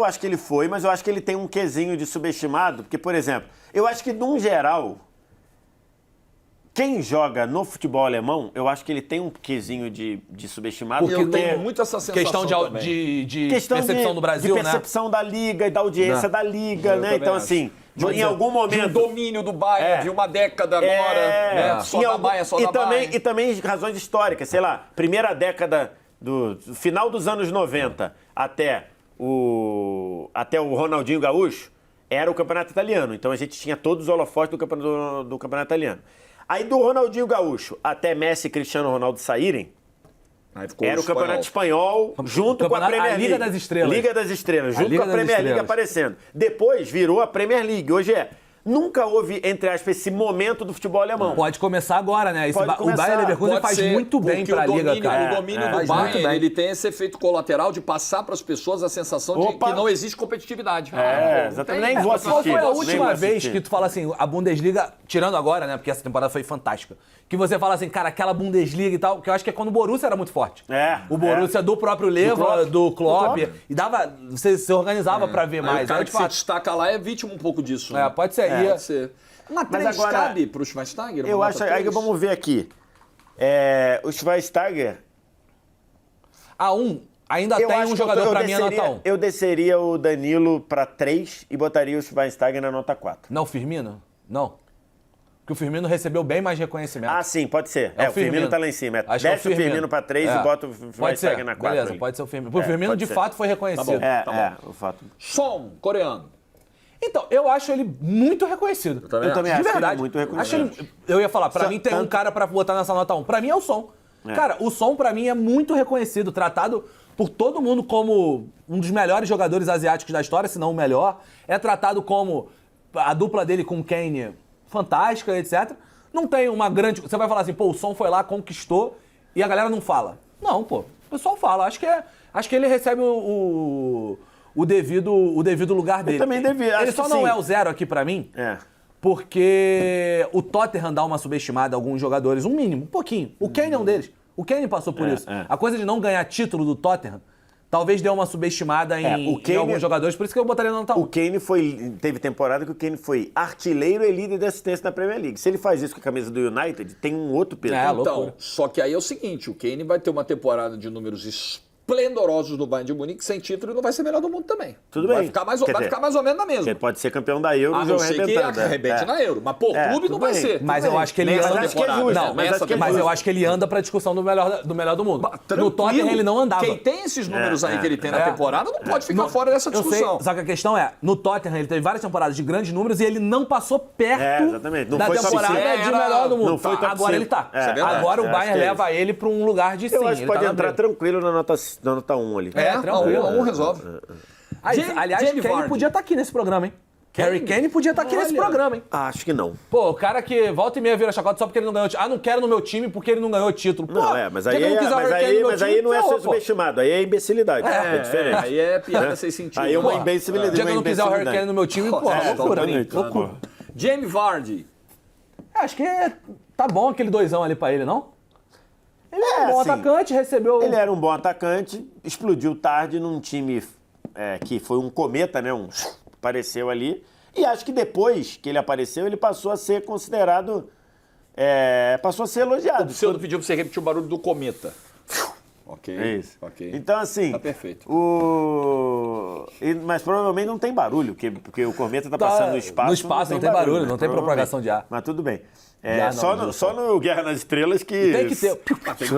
S3: acho que ele foi, mas eu acho que ele tem um quesinho de subestimado, porque, por exemplo, eu acho que, num geral, quem joga no futebol alemão, eu acho que ele tem um quesinho de subestimado.
S1: Eu tenho muito essa sensação
S2: Questão
S1: também.
S2: de
S3: questão
S2: percepção
S3: de,
S2: do Brasil,
S3: de percepção da liga e da audiência da liga,
S1: Eu
S3: né?
S1: também
S3: Então,
S1: acho.
S3: assim,
S1: De
S3: em algum
S1: de um
S3: momento...
S1: domínio do Bayern,
S3: É.
S1: de uma década agora, né? Só
S3: em
S1: da
S3: algum-
S1: Bayern, só
S3: e
S1: da
S3: também,
S1: Bayern.
S3: E também razões históricas, sei lá, primeira década do final dos anos 90 até o Ronaldinho Gaúcho, era o campeonato italiano. Então a gente tinha todos os holofotes do campeonato italiano. Aí do Ronaldinho Gaúcho até Messi e Cristiano Ronaldo saírem,
S1: Aí ficou
S3: era o campeonato espanhol junto com a
S2: Campeonato-
S3: Premier
S2: a
S3: League.
S2: Liga das Estrelas.
S3: Liga das Estrelas,
S2: A
S3: junto
S2: Liga
S3: com a
S2: das
S3: Premier League
S2: Estrelas.
S3: aparecendo. Depois virou a Premier League. Hoje é Nunca houve, entre aspas, esse momento do futebol alemão.
S2: Pode começar agora, né?
S3: Pode
S2: o
S3: começar.
S2: Bayer Leverkusen
S1: Pode
S2: faz
S1: ser,
S2: muito bem
S1: porque
S2: pra
S1: o
S2: liga,
S1: domínio,
S2: cara.
S1: O domínio do
S2: faz muito
S1: Bayern,
S2: bem.
S1: ele tem esse efeito colateral de passar para as pessoas a sensação de
S3: Opa.
S1: que não existe competitividade.
S3: Exatamente. Nem vou
S2: Qual
S3: assistir.
S2: foi a
S3: Nem
S2: última
S3: vou
S2: vez
S3: assistir.
S2: que tu fala assim, a Bundesliga, tirando agora, né? Porque essa temporada foi fantástica. Que você fala assim, cara, aquela Bundesliga e tal, que eu acho que é quando o Borussia era muito forte. O Borussia do próprio Leva, do Klopp. E dava. Você se organizava pra ver
S1: Aí
S2: mais.
S1: o cara
S2: Aí,
S1: que
S2: de
S1: se
S2: fato,
S1: destaca lá é vítima um pouco disso. né?
S2: pode ser.
S1: Pode ser. Uma 3
S3: agora-
S1: cabe pro Schweinsteiger?
S3: Eu
S1: Uma
S3: acho,
S1: nota
S3: aí
S1: 3?
S3: vamos ver aqui. O Schweinsteiger,
S2: A 1, ainda
S3: eu
S2: tem
S3: acho
S2: um
S3: que
S2: jogador
S3: eu
S2: pra mim a
S3: desceria-
S2: nota 1.
S3: Eu desceria o Danilo pra 3 e botaria o Schweinsteiger na nota 4.
S2: Não, o Firmino? Não. Porque o Firmino recebeu bem mais reconhecimento.
S3: Ah, sim, pode ser.
S2: É o
S3: O Firmino
S2: Firmino.
S3: tá lá em cima.
S2: Acho que é o
S3: Desce o Firmino pra 3 e bota o
S2: Pode ser,
S3: Schweinsteiger na 4.
S2: beleza,
S3: ali.
S2: pode ser o Firmino. Porque o Firmino,
S3: pode
S2: de
S3: ser.
S2: fato, foi reconhecido.
S3: O fato.
S1: Som, coreano.
S2: Então, eu acho ele muito reconhecido.
S3: Eu também
S2: de
S3: acho
S2: verdade.
S3: ele muito reconhecido.
S2: Acho ele- eu ia falar, pra
S3: Só
S2: mim tem um
S3: tanto-
S2: cara pra botar nessa nota 1. Pra mim é o Som. Cara, o Som pra mim é muito reconhecido, tratado por todo mundo como um dos melhores jogadores asiáticos da história, se não o melhor. É tratado como a dupla dele com o Kane fantástica, etc. Não tem uma grande... Você vai falar assim, pô, o Som foi lá, conquistou, e a galera não fala. Não, pô, o pessoal fala. Acho que ele recebe o devido lugar dele.
S3: também devia,
S2: Ele
S3: acho
S2: só
S3: que
S2: não
S3: sim.
S2: é o 0 aqui pra mim,
S3: É.
S2: porque o Tottenham dá uma subestimada a alguns jogadores, um mínimo, um pouquinho. O Kane é um deles. O Kane passou por isso. A coisa de não ganhar título do Tottenham talvez dê uma subestimada em,
S3: o Kane-
S2: em alguns jogadores, por isso que eu botaria na nota 1.
S3: O Kane teve temporada que o Kane foi artilheiro e líder de assistência na Premier League. Se ele faz isso com a camisa do United, tem um outro peso.
S2: É, loucura.
S1: Então, só que aí é o seguinte, o Kane vai ter uma temporada de números esplendorosos no Bayern de Munique sem título e não vai ser melhor do mundo também.
S3: Tudo
S1: Vai
S3: bem.
S1: ficar mais,
S3: Quer
S1: vai
S3: dizer,
S1: ficar mais ou menos na mesma.
S3: Ele pode ser campeão da Euro
S1: A
S3: e
S1: não
S3: jogo
S1: ser que
S3: arrebentando.
S1: arrebente na Euro. Mas, pô,
S3: É,
S1: clube não
S3: tudo
S1: vai
S3: bem.
S1: ser.
S2: Mas
S3: Tudo
S2: eu
S3: bem.
S2: acho que ele
S3: Mas
S2: anda...
S3: acho que é justo.
S2: Não,
S3: Mas acho que é
S2: mas
S3: justo.
S2: eu acho que ele anda pra discussão do melhor do mundo. No
S1: Tranquilo.
S2: Tottenham ele não andava.
S1: Quem tem esses números aí que ele tem na
S2: É.
S1: temporada não pode ficar fora dessa
S2: Eu sei,
S1: discussão.
S2: só que a questão é, no Tottenham ele teve várias temporadas de grandes números e ele não passou perto
S3: exatamente. Não
S2: da
S3: foi top
S2: temporada
S3: cinco.
S2: de melhor do mundo.
S3: Não foi top
S2: Agora
S3: cinco.
S2: ele tá.
S3: É, isso é
S1: verdade.
S2: Agora o
S3: Eu acho
S2: Bayern
S3: que é
S2: leva ele pra um lugar de sim.
S3: Eu acho que
S2: ele
S3: pode
S2: tá na
S3: entrar
S2: briga.
S3: tranquilo na nota 1 ali.
S2: tranquilo.
S1: Um resolve.
S2: Aliás,
S1: Jamie
S2: Kane
S1: Vardy.
S2: podia estar aqui nesse programa, hein? Harry Kane podia estar aqui nesse
S1: Olha.
S2: programa, hein?
S3: Acho que não.
S2: Pô, o cara que volta e meia vira chacota só porque ele não ganhou título. Ah, não quero no meu time porque ele não ganhou título. Pô,
S3: Mas
S2: dia
S3: aí,
S2: que eu não quiser o
S3: mas
S2: Harry Kane no meu
S3: aí
S2: time,
S3: não é
S2: ferrou,
S3: ser
S2: pô.
S3: subestimado, aí é imbecilidade. É diferente.
S1: Aí é piada sem sentido.
S3: Aí é uma
S1: Pô,
S3: imbecilidade.
S2: Dia que eu não quiser o Harry
S3: imbecilidade.
S2: Kane no meu time, pô,
S1: É,
S2: loucura.
S1: tô brincando.
S2: Loucura.
S1: Jamie Vardy.
S2: Acho que tá bom aquele 2ão ali pra ele, não? Ele é um bom
S3: assim,
S2: atacante, recebeu...
S3: Ele era um bom atacante, explodiu tarde num time que foi um cometa, né? Apareceu ali. E acho que depois que ele apareceu, ele passou a ser considerado. Passou a ser elogiado.
S1: O Pseudo pediu pra você repetir o barulho do cometa. Ok.
S3: É isso.
S1: Ok.
S3: Então, assim.
S1: Tá perfeito.
S3: Mas provavelmente não tem barulho, porque o cometa tá passando no espaço.
S2: no espaço, não tem barulho,
S3: né?
S2: não tem propagação de ar.
S3: Mas tudo bem.
S2: Já
S3: Só no Guerra nas Estrelas que.
S2: Tem que ter.
S1: Tem que ter,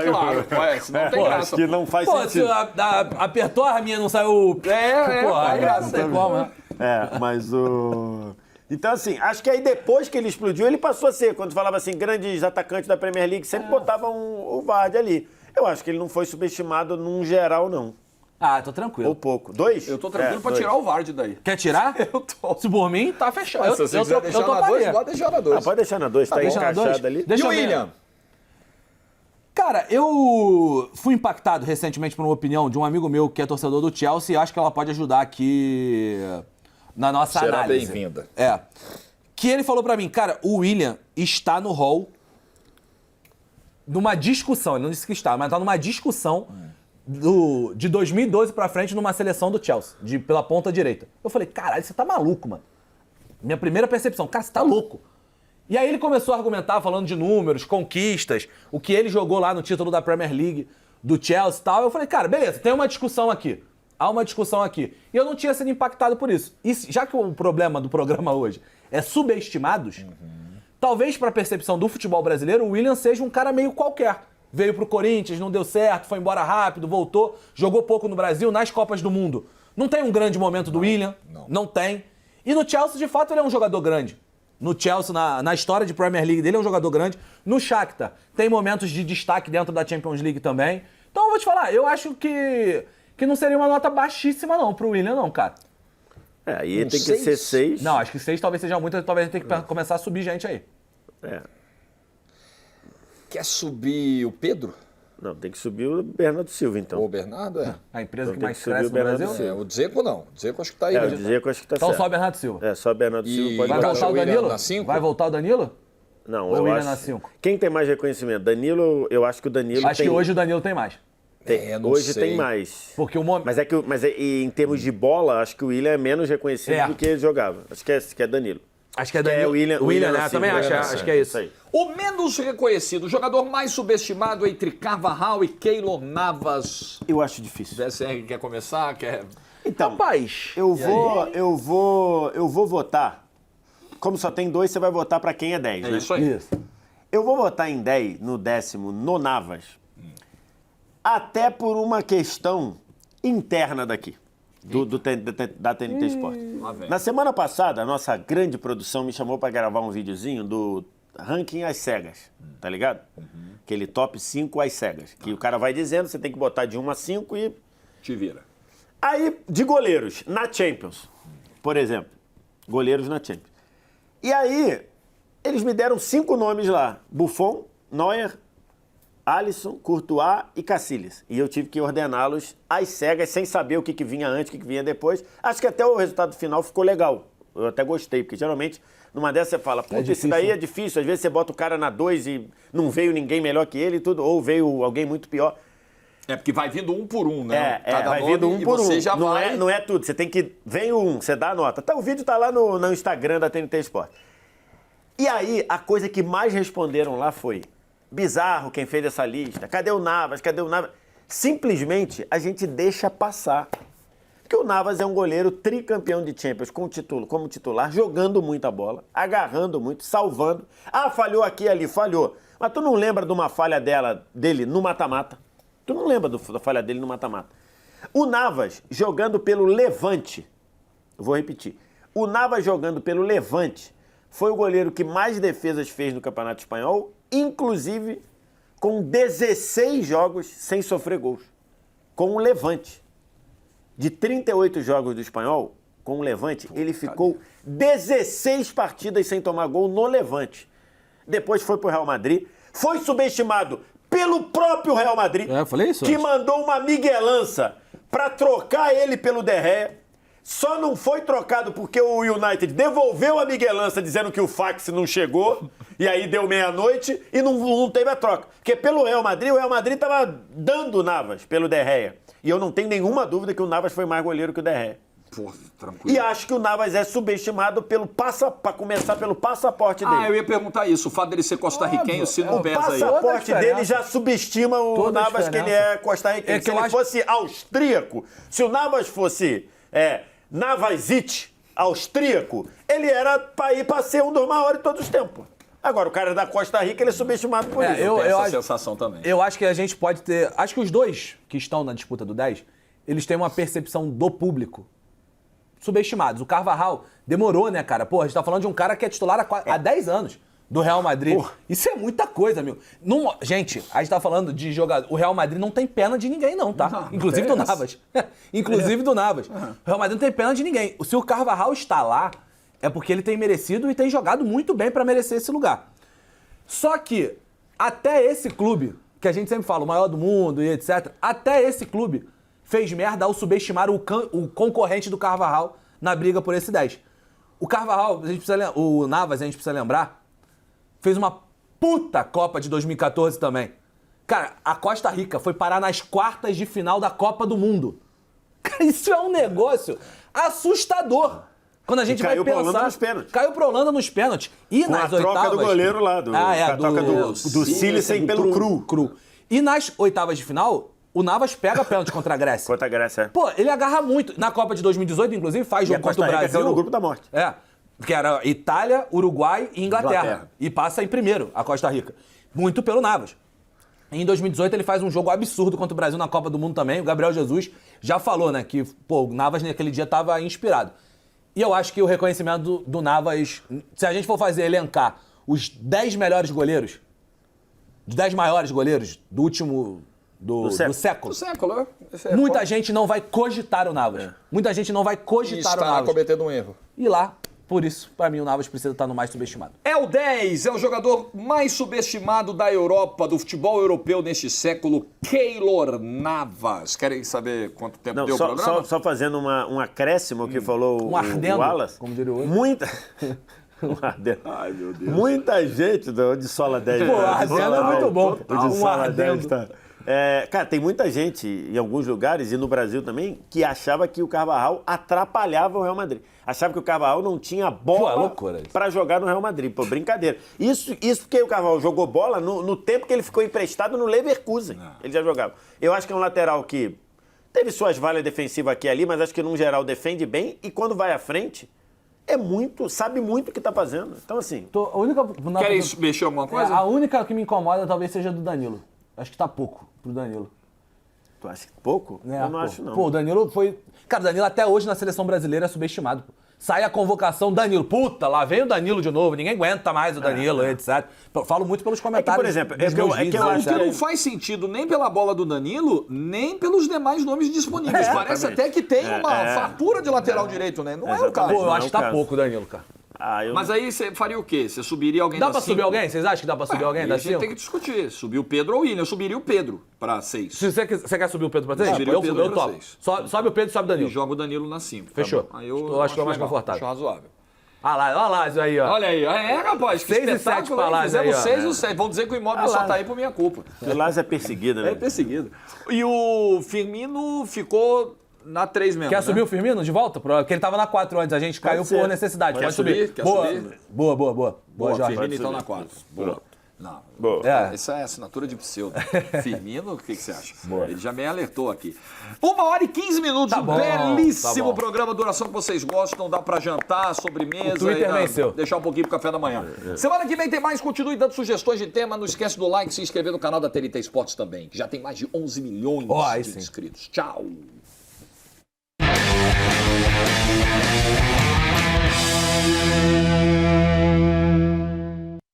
S1: claro. Ué, senão tem
S3: Pô,
S1: graça.
S3: acho que não faz
S2: Pô, se
S3: sentido.
S2: apertou a arminha e não saiu... Pô, aí
S1: graça,
S2: não tem como, né?
S3: Mas o. Então, assim, acho que aí depois que ele explodiu, ele passou a ser, quando falava assim, grandes atacantes da Premier League, sempre botavam o Vardy ali. Eu acho que ele não foi subestimado num geral, não.
S2: Ah, tô
S3: Ou
S2: tranquilo.
S3: pouco. 2?
S1: Eu tô tranquilo pra tirar o Vardy daí.
S2: Quer tirar?
S1: Eu tô.
S2: Se por mim, tá fechado.
S1: Se você quiser deixar na 2,
S2: toparia.
S1: pode deixar na 2.
S3: Pode deixar na 2, tá
S2: deixa na
S3: encaixado
S2: dois?
S3: ali.
S2: Deixa
S1: E o
S2: eu ver.
S1: William?
S2: Cara, eu fui impactado recentemente por uma opinião de um amigo meu que é torcedor do Chelsea e acho que ela pode ajudar aqui na nossa
S1: Será
S2: análise.
S1: bem-vinda.
S2: Que ele falou pra mim, cara, o William está no hall numa discussão, ele não disse que está, mas tá numa discussão de 2012 pra frente numa seleção do Chelsea, pela ponta direita. Eu falei, caralho, você tá maluco, mano. Minha primeira percepção, cara, você tá louco. E aí ele começou a argumentar, falando de números, conquistas, o que ele jogou lá no título da Premier League, do Chelsea e tal. Eu falei, cara, beleza, tem uma discussão aqui. Há uma discussão aqui. E eu não tinha sido impactado por isso. E já que o problema do programa hoje é subestimados, talvez para a percepção do futebol brasileiro, o William seja um cara meio qualquer. Veio pro Corinthians, não deu certo, foi embora rápido, voltou, jogou pouco no Brasil, nas Copas do Mundo. Não tem um grande momento do William, não tem. E no Chelsea, de fato, ele é um jogador grande. No Chelsea, na história de Premier League dele, é um jogador grande. No Shakhtar, tem momentos de destaque dentro da Champions League também. Então, eu vou te falar, eu acho que não seria uma nota baixíssima, não, pro William, não, cara.
S3: Aí
S1: Um
S3: tem que ser 6.
S2: Não, acho que 6 talvez seja muito, talvez a gente tenha que começar a subir gente aí.
S3: É.
S1: Quer subir o Pedro?
S3: Não, tem que subir o Bernardo Silva, então.
S1: Ou o Bernardo, é.
S2: A empresa
S3: Então
S2: que
S3: tem
S2: mais
S3: que subir
S2: cresce
S3: o
S2: no
S3: Bernardo
S2: Brasil.
S3: Silva.
S1: O Dzeko não. O Dzeko acho que tá aí.
S3: É,
S1: né?
S3: o Dzeko acho que tá
S2: Então
S3: certo.
S2: só o Bernardo Silva.
S3: É, só o Bernardo Silva
S1: E
S3: pode
S2: Vai
S1: botar
S2: voltar o
S1: o William
S2: Danilo?
S1: na 5?
S2: Vai voltar o Danilo?
S3: Não,
S2: Ou o
S3: eu
S2: William
S3: acho...
S2: na 5?
S3: Quem tem mais reconhecimento? Danilo, eu acho que o Danilo
S2: Acho
S3: tem...
S2: que hoje o Danilo tem mais.
S1: Não
S3: Hoje
S1: sei.
S3: tem mais.
S2: Porque o momento.
S3: Mas e em termos de bola, acho que o William é menos reconhecido
S2: É.
S3: do que ele jogava. Acho que é Danilo.
S2: Acho que é
S3: Que é
S2: Danilo.
S3: o William
S2: né?
S3: Nascimento,
S2: Também acho,
S3: William
S2: acho que é isso.
S3: aí.
S1: O menos reconhecido, o jogador mais subestimado entre Carvajal e Keylor Navas.
S3: Eu acho difícil.
S1: VSR quer começar? Quer...
S3: Então,
S2: Rapaz.
S3: eu vou votar. Como só tem 2, você vai votar pra quem é 10,
S1: É
S3: né?
S1: isso aí.
S2: Isso.
S3: Eu vou votar em 10, no 10º, no Navas. Até por uma questão interna daqui. Da TNT Sport.
S1: Lá vem.
S3: Na semana passada, a nossa grande produção me chamou pra gravar um videozinho do ranking às cegas, tá ligado? Aquele top 5 às cegas. Que o cara vai dizendo, você tem que botar de 1 a 5 e...
S1: Te vira.
S3: Aí, de goleiros, na Champions, por exemplo. Goleiros na Champions. E aí, eles me deram 5 nomes lá. Buffon, Neuer, Alisson, Courtois e Casillas. E eu tive que ordená-los às cegas, sem saber o que vinha antes, o que vinha depois. Acho que até o resultado final ficou legal. Eu até gostei, porque geralmente, numa dessas você fala, putz, esse daí é difícil. Às vezes você bota o cara na 2 e não veio ninguém melhor que ele e tudo, ou veio alguém muito pior.
S1: É porque vai vindo um por um, né?
S3: Vai vindo um
S1: e
S3: por
S1: você
S3: um.
S1: já vai...
S3: Não é tudo. Você tem que... Vem o 1, você dá a nota. Tá, o vídeo tá lá no Instagram da TNT Sport. E aí, a coisa que mais responderam lá foi... Bizarro quem fez essa lista. Cadê o Navas? Cadê o Navas? Simplesmente, a gente deixa passar. Porque o Navas é um goleiro tricampeão de Champions como titular, jogando muita bola, agarrando muito, salvando. Ah, falhou aqui e ali, falhou. Mas tu não lembra de uma falha dele no mata-mata? Tu não lembra da falha dele no mata-mata? O Navas jogando pelo Levante, eu vou repetir, o Navas jogando pelo Levante foi o goleiro que mais defesas fez no Campeonato Espanhol, inclusive com 16 jogos sem sofrer gols, com o Levante. De 38 jogos do Espanhol, com o Levante, ele ficou 16 partidas sem tomar gol no Levante. Depois foi pro Real Madrid, foi subestimado pelo próprio Real Madrid,
S2: Eu falei isso
S3: que
S2: antes.
S3: mandou uma miguelança pra trocar ele pelo De Gea. Só não foi trocado porque o United devolveu a miguelança dizendo que o fax não chegou, e aí deu meia-noite e não teve a troca. Porque pelo Real Madrid, o Real Madrid tava dando o Navas pelo De Gea. E eu não tenho nenhuma dúvida que o Navas foi mais goleiro que o De Gea.
S1: Pô, tranquilo.
S3: E acho que o Navas é subestimado para começar pelo passaporte dele.
S1: eu ia perguntar isso. O fato dele ser costarriquenho, se não
S3: O
S1: pesa aí.
S3: passaporte
S2: Toda a
S3: dele
S2: diferença.
S3: já subestima o
S2: Toda a
S3: Navas, que ele
S2: diferença.
S3: é costarriquenho.
S2: É que
S3: Se
S2: eu
S3: ele
S2: acho-
S3: fosse austríaco, se o Navas fosse Navasic austríaco, ele era para ser um dos maiores de todos os tempos. Agora, o cara da Costa Rica, ele é subestimado por isso.
S1: Eu tenho essa
S2: acho-
S1: sensação também.
S2: Eu acho que a gente pode ter. Acho que os dois que estão na disputa do 10, eles têm uma percepção do público subestimados. O Carvajal demorou, né, cara? Pô, a gente tá falando de um cara que é titular há 10 anos do Real Madrid.
S3: Porra.
S2: Isso é muita coisa, meu. Gente, a gente tá falando de jogador. O Real Madrid não tem pena de ninguém, não, tá?
S1: Não,
S2: Inclusive
S1: não
S2: do
S1: tem essa.
S2: Navas. Inclusive do Navas. O Real Madrid não tem pena de ninguém. Se o Carvajal está lá, é porque ele tem merecido e tem jogado muito bem pra merecer esse lugar. Só que, até esse clube, que a gente sempre fala, o maior do mundo e etc., até esse clube fez merda ao subestimar o concorrente do Carvajal na briga por esse 10. O Carvajal, o Navas, a gente precisa lembrar, fez uma puta Copa de 2014 também. Cara, a Costa Rica foi parar nas quartas de final da Copa do Mundo. Cara, isso é um negócio assustador. Quando a gente vai
S3: caiu pra
S2: pensar...
S3: Holanda nos pênaltis.
S2: Caiu pra Holanda nos pênaltis. E
S3: Com
S2: nas
S3: a troca
S2: oitavas...
S3: do goleiro lá, a troca do
S1: Silicen
S3: Silicen pelo Cru.
S2: E nas oitavas de final, o Navas pega pênalti contra a Grécia.
S3: Contra a Grécia.
S2: Pô, ele agarra muito. Na Copa de 2018, inclusive, faz
S3: E
S2: jogo
S3: a
S2: contra
S3: Costa
S2: o
S3: Rica
S2: Brasil.
S3: caiu no grupo da morte.
S2: É. Que era Itália, Uruguai e Inglaterra.
S1: Inglaterra.
S2: E passa em primeiro a Costa Rica. Muito pelo Navas. Em 2018, ele faz um jogo absurdo contra o Brasil na Copa do Mundo também. O Gabriel Jesus já falou, né? Que, pô, o Navas naquele dia tava inspirado. E eu acho que o reconhecimento do Navas... Se a gente for elencar os 10 melhores goleiros, os 10 maiores goleiros do século.
S1: Do século, né?
S2: Muita gente não vai cogitar o Navas. Muita gente não vai cogitar o
S1: está
S2: Navas.
S1: cometendo um erro.
S2: E lá, por isso, pra mim, o Navas precisa estar no mais subestimado.
S1: É o 10, é o jogador mais subestimado da Europa, do futebol europeu neste século, Keylor Navas. Querem saber quanto tempo
S3: Não,
S1: deu o programa?
S3: só fazendo um acréscimo que falou
S2: Um
S3: o
S2: ardendo,
S3: Wallace.
S2: como diria o outro.
S3: Muita... Um ardendo.
S1: Ai, meu Deus.
S3: Muita gente de Sola 10.
S2: Pô,
S3: né?
S2: ardendo
S3: Sola
S2: é muito
S3: 10.
S2: bom.
S3: O de
S2: Um
S3: Sola 10
S2: ardendo.
S3: tá. Cara, tem muita gente em alguns lugares e no Brasil também que achava que o Carvajal atrapalhava o Real Madrid. Achava que o Carvajal não tinha
S2: Pô, é
S3: bola
S2: loucura isso.
S3: para jogar no Real Madrid. Pô, brincadeira. Isso porque o Carvajal jogou bola no tempo que ele ficou emprestado no Leverkusen. Ele já jogava. Eu acho que é um lateral que teve suas falhas defensivas aqui e ali, mas acho que no geral defende bem e quando vai à frente sabe muito o que tá fazendo. Então assim,
S2: A única...
S1: Querem mexer alguma coisa?
S2: A única que me incomoda talvez seja do Danilo. Acho que tá pouco pro Danilo.
S3: tu acha que pouco?
S2: Né?
S3: Eu não
S2: Pô,
S3: acho não.
S2: Pô, o Danilo foi... Cara, o Danilo até hoje na seleção brasileira é subestimado. Pô. Sai a convocação, Danilo. Puta, lá vem o Danilo de novo. Ninguém aguenta mais o Danilo, etc. Falo muito pelos comentários.
S3: por exemplo,
S2: dos meus
S3: é que
S2: vídeos,
S3: eu
S1: Não,
S3: acho
S1: o que
S2: etc.
S1: não faz sentido nem pela bola do Danilo, nem pelos demais nomes disponíveis. Parece até que tem uma fartura de lateral direito, né? Não é o caso.
S2: Pô, eu
S3: não é
S2: acho
S3: o
S2: que tá
S3: caso.
S2: pouco o Danilo, cara.
S1: Mas aí você faria o quê? Você subiria alguém
S2: Dá
S1: da
S2: pra subir
S1: cinco?
S2: alguém? Vocês acham que dá pra subir alguém
S1: Aí
S2: da
S1: a gente
S2: 5?
S1: tem que discutir. Subir o Pedro ou o William. Eu subiria o Pedro pra 6.
S2: Se você quer subir o Pedro pra 3?
S1: Subiria o Pedro pra
S2: topo.
S1: seis.
S2: Sobe o Pedro e sobe o
S1: E
S2: Danilo.
S1: joga o Danilo na 5.
S2: Fechou.
S1: Aí
S2: Eu acho que é mais
S1: legal,
S2: confortável.
S1: Acho razoável.
S2: Olha lá, isso aí, ó.
S1: Olha aí. Rapaz, que
S2: 6 e
S1: espetáculo,
S2: 7 pra
S1: hein?
S2: lá,
S1: Fizemos
S2: aí, ó.
S1: 6 e 7. Vão dizer que o Imóvel só tá aí por minha culpa.
S3: O Lázaro é perseguido, né?
S1: É perseguido. E o Firmino ficou na 3 mesmo,
S2: Quer
S1: né?
S2: subir o Firmino de volta? Porque ele tava na 4 antes, a gente caiu
S3: ser.
S2: por necessidade.
S1: Quer
S2: Pode subir.
S1: subir? Quer
S2: Boa.
S1: subir?
S2: Boa,
S1: Boa,
S2: Jorge.
S1: Firmino então
S3: subir.
S1: na 4. Boa. Não.
S3: Boa.
S2: É.
S1: Essa é a assinatura de pseudo. Firmino, o que você acha? Ele já me alertou aqui. 1h15,
S2: Tá bom,
S1: belíssimo
S2: tá bom.
S1: programa, duração que vocês gostam, dá pra jantar, sobremesa.
S2: O Twitter
S1: e
S2: venceu.
S1: deixar um pouquinho pro café da manhã. Semana que vem tem mais, continue dando sugestões de tema, não esquece do like, se inscrever no canal da TNT Esportes também, que já tem mais de 11 milhões
S2: Ó, aí
S1: de
S2: sim.
S1: inscritos. Tchau!